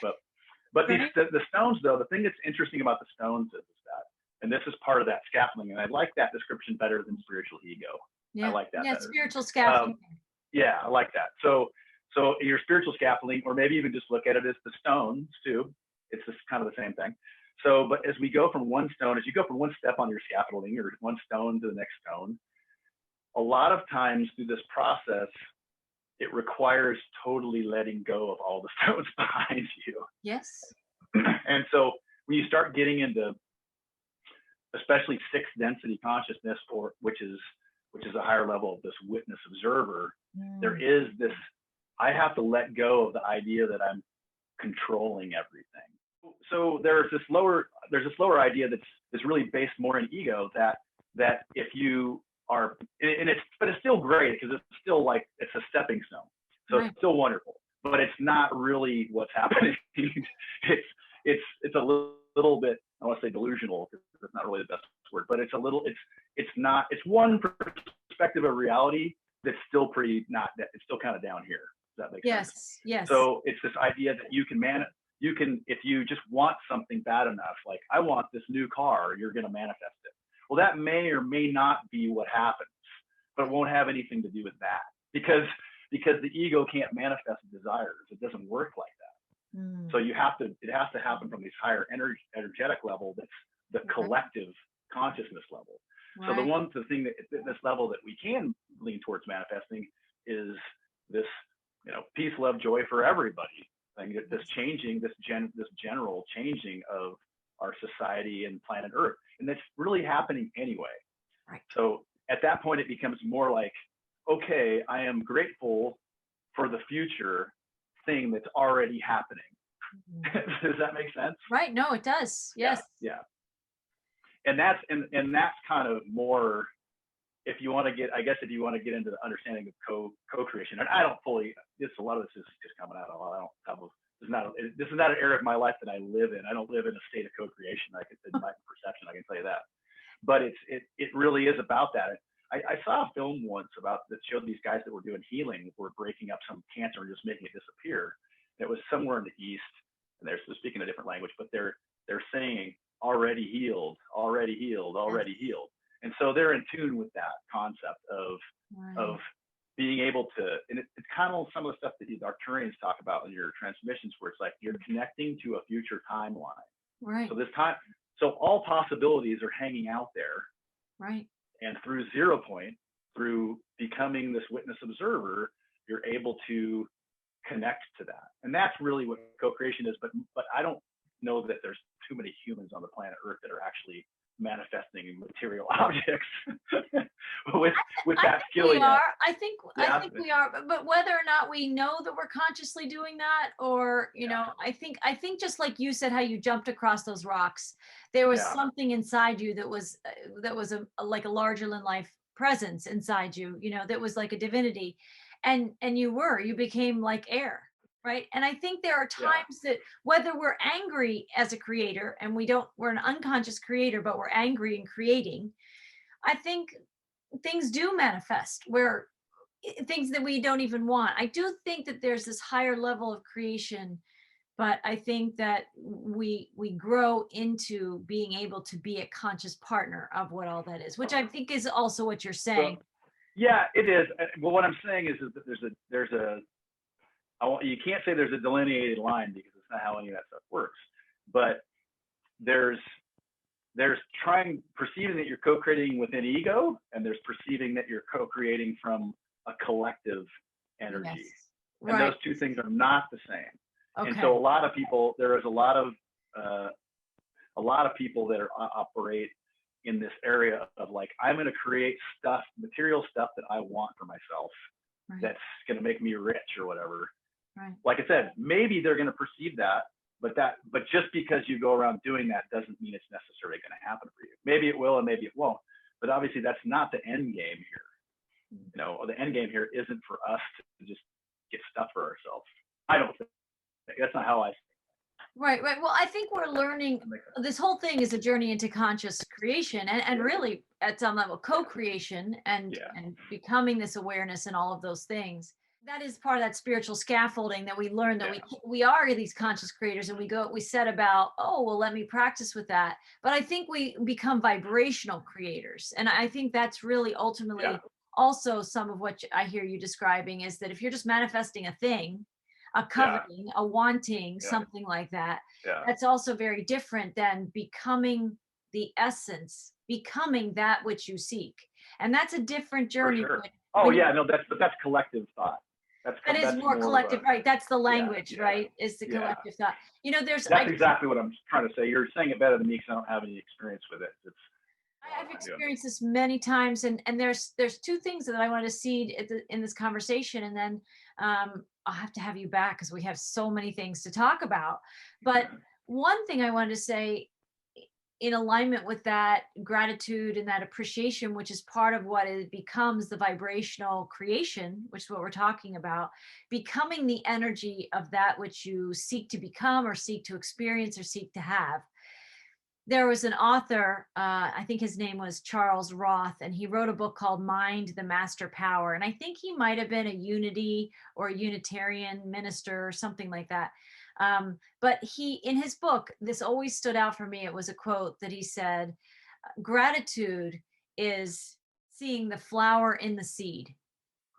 But the stones, though, the thing that's interesting about the stones is that, and this is part of that scaffolding, and I like that description better than spiritual ego. Yeah. I like that. Yeah, better. Spiritual scaffolding. Yeah, I like that. So your spiritual scaffolding, or maybe even just look at it as the stones too. It's just kind of the same thing. So, but as you go from one step on your scaffolding, or one stone to the next stone, a lot of times through this process, it requires totally letting go of all the stones behind you. Yes. And so when you start getting into, especially sixth density consciousness, which is a higher level of this witness observer, there is this, I have to let go of the idea that I'm controlling everything. So there's this lower idea that's really based more in ego, that if you are, but it's still great, because it's still like, it's a stepping stone. So It's still wonderful, but it's not really what's happening. It's a little bit, I want to say delusional, because it's not really the best word, but it's one perspective of reality that's still it's still kind of down here. Does that make sense? Yes. So it's this idea that you can, if you just want something bad enough, like, I want this new car, you're going to manifest it. Well, that may or may not be what happens, but it won't have anything to do with that, because because the ego can't manifest desires. It doesn't work like that. Mm. So it has to happen from these higher energetic level. That's the collective consciousness level. So the thing that at this level that we can lean towards manifesting is this, peace, love, joy for everybody. Like this changing, this general changing of our society and planet Earth, and that's really happening anyway. Right. So at that point, it becomes more like, okay, I am grateful for the future thing that's already happening. Mm-hmm. Does that make sense? Right. No, it does. Yes. Yeah. And that's kind of more, if you want to get into the understanding of co-creation, and I don't fully, a lot of this is just coming out. This is not an area of my life that I live in. I don't live in a state of co-creation. In my perception, I can tell you that. But it really is about that. I saw a film once that showed these guys that were doing healing, were breaking up some cancer and just making it disappear. It was somewhere in the East, and they're speaking a different language, but they're saying already healed, already healed, already healed. And so they're in tune with that concept of being able to, and it's kind of some of the stuff that these Arcturians talk about in your transmissions, where it's like you're connecting to a future timeline. Right. So all possibilities are hanging out there. Right. And through 0 point, through becoming this witness observer, you're able to connect to that. And that's really what co-creation is. But I don't know that there's too many humans on the planet Earth that are actually manifesting material objects with that skill. I think we are, but whether or not we know that we're consciously doing that, or I think just like you said, how you jumped across those rocks, there was something inside you that was like a larger than life presence inside you, that was like a divinity, and you became like air. Right. And I think there are times that whether we're angry as a creator and we're an unconscious creator, but we're angry and creating, I think things do manifest where things that we don't even want. I do think that there's this higher level of creation, but I think that we grow into being able to be a conscious partner of what all that is, which I think is also what you're saying. Yeah, it is. Well, what I'm saying is that you can't say there's a delineated line, because it's not how any of that stuff works. But there's perceiving that you're co-creating within ego, and there's perceiving that you're co-creating from a collective energy. Yes. And those two things are not the same. Okay. And so there is a lot of people that operate in this area of like, I'm going to create material stuff that I want for myself. Right. That's going to make me rich or whatever. Right. Like I said, maybe they're going to perceive that, but just because you go around doing that doesn't mean it's necessarily going to happen for you. Maybe it will and maybe it won't. But obviously that's not the end game here. The end game here isn't for us to just get stuff for ourselves. I don't think that's not how I see it. Right. Well, I think we're learning, this whole thing is a journey into conscious creation and really at some level co-creation and becoming this awareness and all of those things. That is part of that spiritual scaffolding that we learn that we are these conscious creators, and we set about, let me practice with that. But I think we become vibrational creators. And I think that's really ultimately also some of what I hear you describing, is that if you're just manifesting a thing, a coveting, a wanting, something like that, that's also very different than becoming the essence, becoming that which you seek. And that's a different journey. For sure. That's collective thought. That's more collective, right? That's the language, right? Is the collective thought. That's exactly what I'm trying to say. You're saying it better than me because I don't have any experience with it. I've experienced this many times, and there's two things that I want to seed in this conversation, and then I'll have to have you back because we have so many things to talk about. But one thing I wanted to say, in alignment with that gratitude and that appreciation, which is part of what it becomes the vibrational creation, which is what we're talking about, becoming the energy of that which you seek to become or seek to experience or seek to have. There was an author, I think his name was Charles Roth, and he wrote a book called Mind, the Master Power. And I think he might have been a Unity or a Unitarian minister or something like that. But in his book, this always stood out for me. It was a quote that he said, gratitude is seeing the flower in the seed.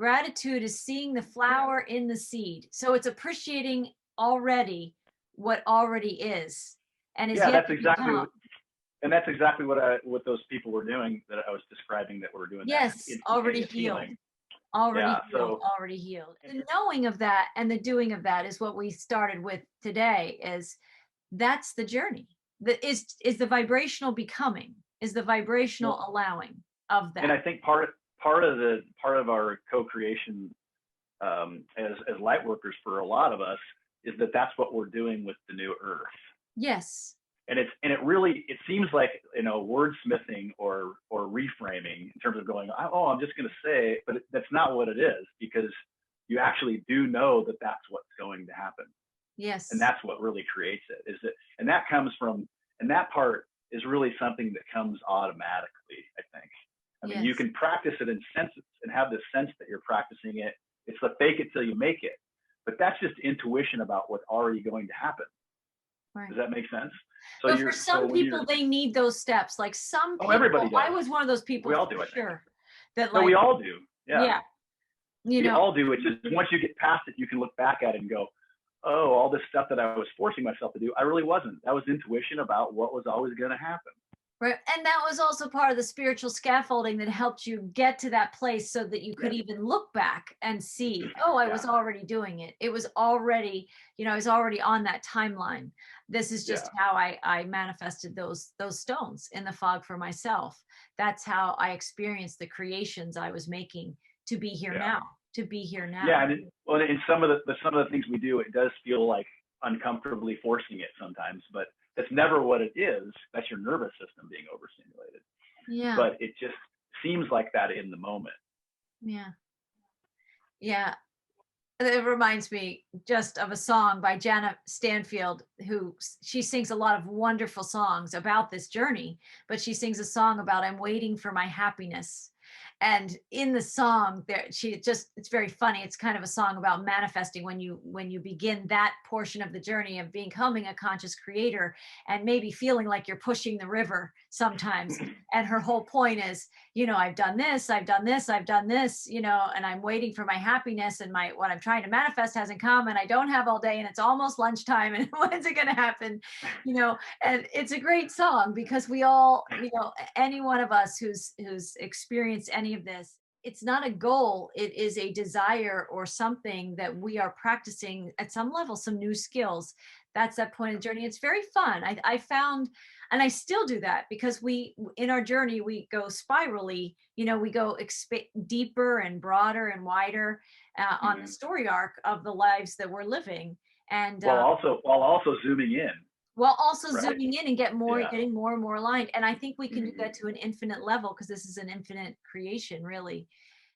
Gratitude is seeing the flower in the seed. So it's appreciating already what already is and is Yeah, yet that's to exactly become. and that's exactly what those people were doing that I was describing that were doing that Yes, already instantaneous healed. healing. Already Yeah. healed, So already healed. The knowing of that and the doing of that is what we started with today, is that's the journey. That is the vibrational becoming, is the vibrational well, allowing of and that. I think part of our co-creation as light workers for a lot of us is that that's what we're doing with the new earth. Yes. And it really seems like, wordsmithing or reframing in terms of going, oh, I'm just going to say, but that's not what it is, because you actually do know that that's what's going to happen, and Yes. that's what really creates it. Is that and that comes from and that part is really something that comes automatically, I think. I mean, you Yes. can practice it and sense it and have this sense that you're practicing it. It's the fake it till you make it, but that's just intuition about what's already going to happen. Right. Does that make sense? But for So some when you're people, they need those steps. Like some oh, everybody people, I does. was one of those We people all for do, I think. sure. That No, we like, all do. Yeah, yeah, you we know, all do. It's just once you get past it, you can look back at it and go, oh, all this stuff that I was forcing myself to do, I really wasn't. That was intuition about what was always going to happen. right. And that was also part of the spiritual scaffolding that helped you get to that place so that you could Yes. even look back and see, oh, I Yeah. was already doing it. It was already, I was already on that timeline. This is just Yeah. how I manifested those stones in the fog for myself. That's how I experienced the creations I was making to be here Yeah. now, to be here now. Yeah. And in some of the things we do, it does feel like uncomfortably forcing it sometimes, but that's never what it is. That's your nervous system being overstimulated. Yeah. But it just seems like that in the moment. Yeah. Yeah. It reminds me just of a song by Janet Stanfield, who she sings a lot of wonderful songs about this journey, but she sings a song about I'm waiting for my happiness. And in the song there, it's very funny. It's kind of a song about manifesting when you begin that portion of the journey of becoming a conscious creator and maybe feeling like you're pushing the river sometimes. And her whole point is, I've done this, I've done this, I've done this, and I'm waiting for my happiness, and what I'm trying to manifest hasn't come, and I don't have all day, and it's almost lunchtime, and when's it going to happen? And it's a great song because we all, any one of us who's experienced any of this, it's not a goal, it is a desire or something that we are practicing at some level, some new skills. That's that point of the journey. It's very fun. I found, and I still do that, because in our journey we go spirally, we go deeper and broader and wider on the Mm-hmm. story arc of the lives that we're living, and While also zooming in, while also right? zooming in and Yeah. getting more and more aligned. And I think we can do Mm-hmm. that to an infinite level, because this is an infinite creation, really.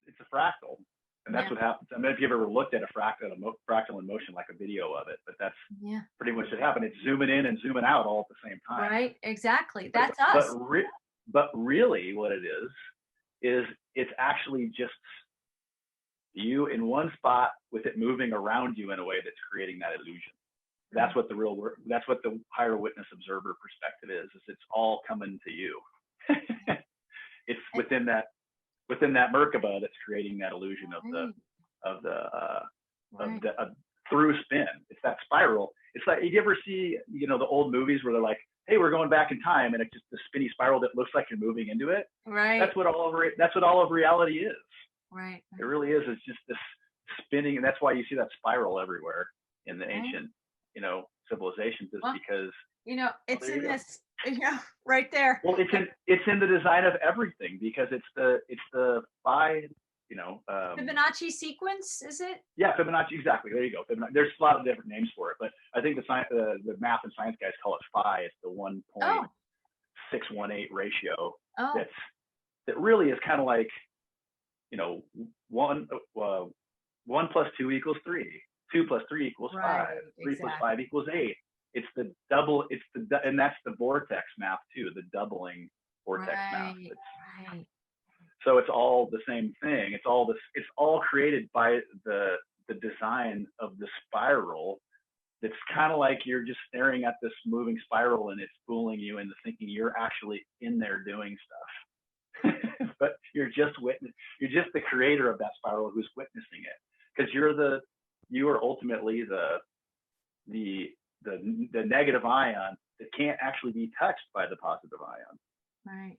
It's a fractal, and that's Yeah. what happens. I mean, if you've ever looked at a fractal in motion, like a video of it, but that's Yeah. pretty much what happened. It's zooming in and zooming out all at the same time. Right. Exactly. But That's but us. but really, what it is it's actually just you in one spot with it moving around you in a way that's creating that illusion. That's what that's what the higher witness observer perspective is it's all coming to you. It's And- within that Merkaba that's creating that illusion right. of the Right. through spin. It's that spiral. It's like, you ever see, the old movies where they're like, hey, we're going back in time, and it's just a spinny spiral that looks like you're moving into it. Right. That's what all of reality is. Right. It really is. It's just this spinning, and that's why you see that spiral everywhere in the Right. ancient, civilizations, is Well, because it's there you in go. this, right there. Well, it's in the design of everything, because it's the Fibonacci sequence, is it? yeah, Fibonacci, exactly. There you go. Fibonacci. There's a lot of different names for it, but I think the math and science guys call it phi. It's the Oh. 1.618 ratio. Oh. That really is kind of like, one plus 2 equals 3, 2 plus 3 equals 5, Right. 3 plus Exactly. 5 equals 8. It's the double. And that's the vortex math too. The doubling vortex math. Right. Right. So it's all the same thing. It's all created by the design of the spiral. It's kind of like you're just staring at this moving spiral, and it's fooling you into thinking you're actually in there doing stuff. but you're just the creator of that spiral who's witnessing it, because you are ultimately the negative ion that can't actually be touched by the positive ion. Right.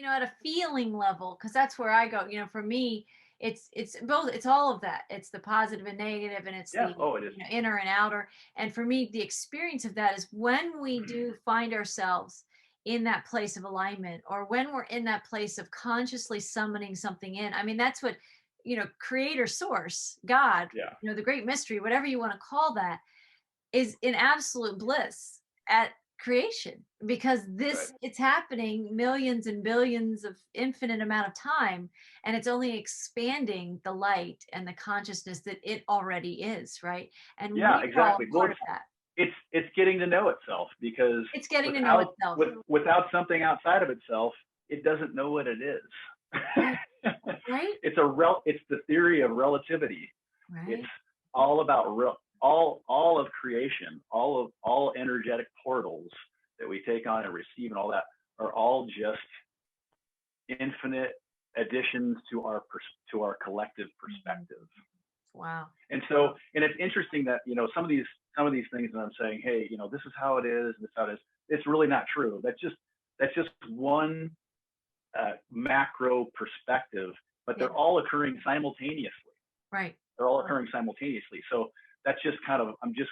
At a feeling level, because that's where I go. For me, it's both. It's all of that. It's the positive and negative, and it's Yeah. the Oh, it is. inner and outer. And for me, the experience of that is when we do find ourselves in that place of alignment, or when we're in that place of consciously summoning something in. I mean, that's what creator, source, God, Yeah. the great mystery, whatever you want to call that, is in absolute bliss at creation, because Right. it's happening millions and billions of infinite amount of time, and it's only expanding the light and the consciousness that it already is, right? And Yeah, we're all exactly. a Well, part of that. it's getting to know itself, because It's getting to know itself. without something outside of itself, it doesn't know what it is. Right. Right. It's the theory of relativity. Right. It's all about all of creation, all energetic portals that we take on and receive and all that are all just infinite additions to our collective perspective. Wow. And it's interesting that some of these things that I'm saying, hey, this is how it is, this is how it is. It's really not true. That's just one macro perspective, but they're all occurring simultaneously. Right. They're all occurring simultaneously. So that's just kind of I'm just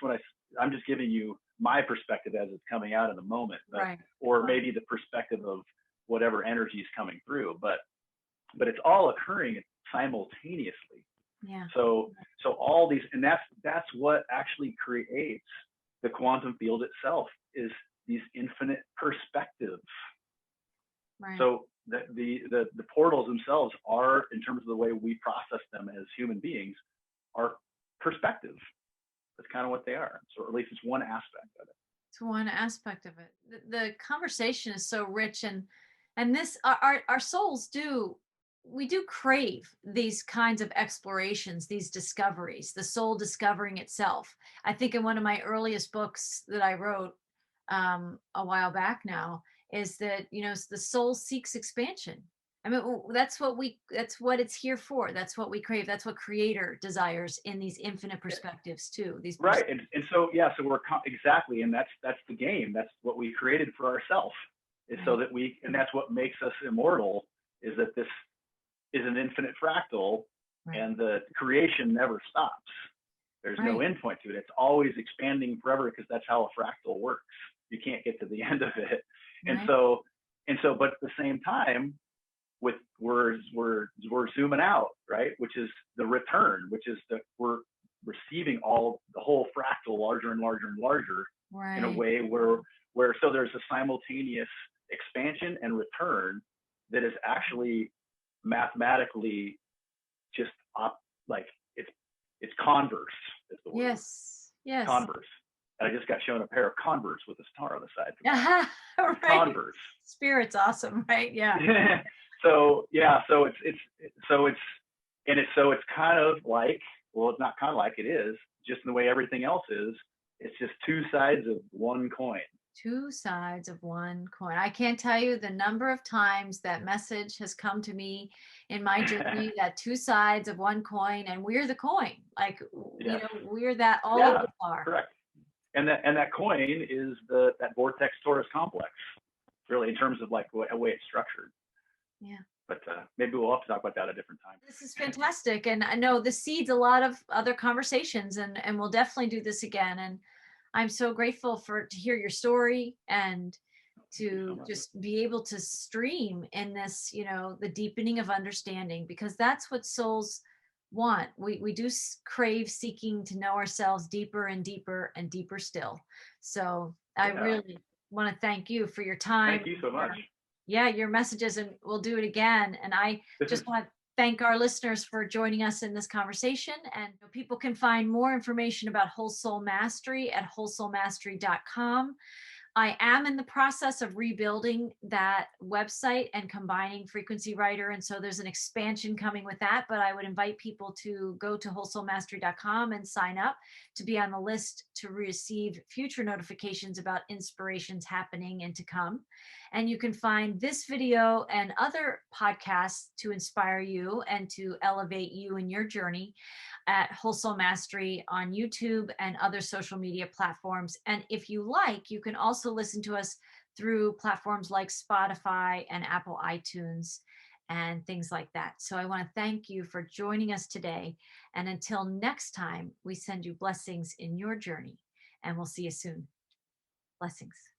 giving you my perspective as it's coming out in the moment, Right. or maybe the perspective of whatever energy is coming through, but it's all occurring simultaneously. Yeah. So all these, and that's what actually creates the quantum field itself, is these infinite perspectives. Right. So the portals themselves are, in terms of the way we process them as human beings, are perspective. That's kind of what they are. So at least it's one aspect of it. It's one aspect of it. The conversation is so rich, and this our souls we do crave these kinds of explorations, these discoveries, the soul discovering itself. I think in one of my earliest books that I wrote a while back now, is that the soul seeks expansion. I mean, that's what it's here for. That's what we crave. That's what creator desires in these infinite perspectives too. These right. And so we're exactly, and that's the game. That's what we created for ourselves, is so that and that's what makes us immortal, is that this is an infinite fractal, and the creation never stops. There's no end point to it. It's always expanding forever, because that's how a fractal works. You can't get to the end of it. And so, but at the same time, we're zooming out, right? Which is the return, which is we're receiving the whole fractal larger and larger and larger, in a way where so there's a simultaneous expansion and return that is actually mathematically just like it's converse is the word. Yes. Converse. And I just got shown a pair of Converse with a star on the side. Right. Converse. Spirit's awesome, right? Yeah. So it's kind of like, well, it's not kind of like, it is just in the way everything else is. It's just two sides of one coin. Two sides of one coin. I can't tell you the number of times that message has come to me in my journey, that two sides of one coin, and we're the coin. Like, we're that all over are. Correct. And that coin is that vortex torus complex, really, in terms of like a way it's structured. Yeah. But maybe we'll have to talk about that at a different time. This is fantastic. And I know this seeds a lot of other conversations, and we'll definitely do this again. And I'm so grateful to hear your story, and to just be able to stream in this, the deepening of understanding, because that's what souls want. We do crave seeking to know ourselves deeper and deeper and deeper still. So I really want to thank you for your time. Thank you so much. Yeah, your messages, and we'll do it again. And I just want to thank our listeners for joining us in this conversation. And people can find more information about Whole Soul Mastery at wholesoulmastery.com. I am in the process of rebuilding that website and combining Frequency Writer. And so there's an expansion coming with that. But I would invite people to go to wholesoulmastery.com and sign up to be on the list to receive future notifications about inspirations happening and to come. And you can find this video and other podcasts to inspire you and to elevate you in your journey at Whole Soul Mastery on YouTube and other social media platforms. And if you like, you can also listen to us through platforms like Spotify and Apple iTunes and things like that. So I want to thank you for joining us today. And until next time, we send you blessings in your journey, and we'll see you soon. Blessings.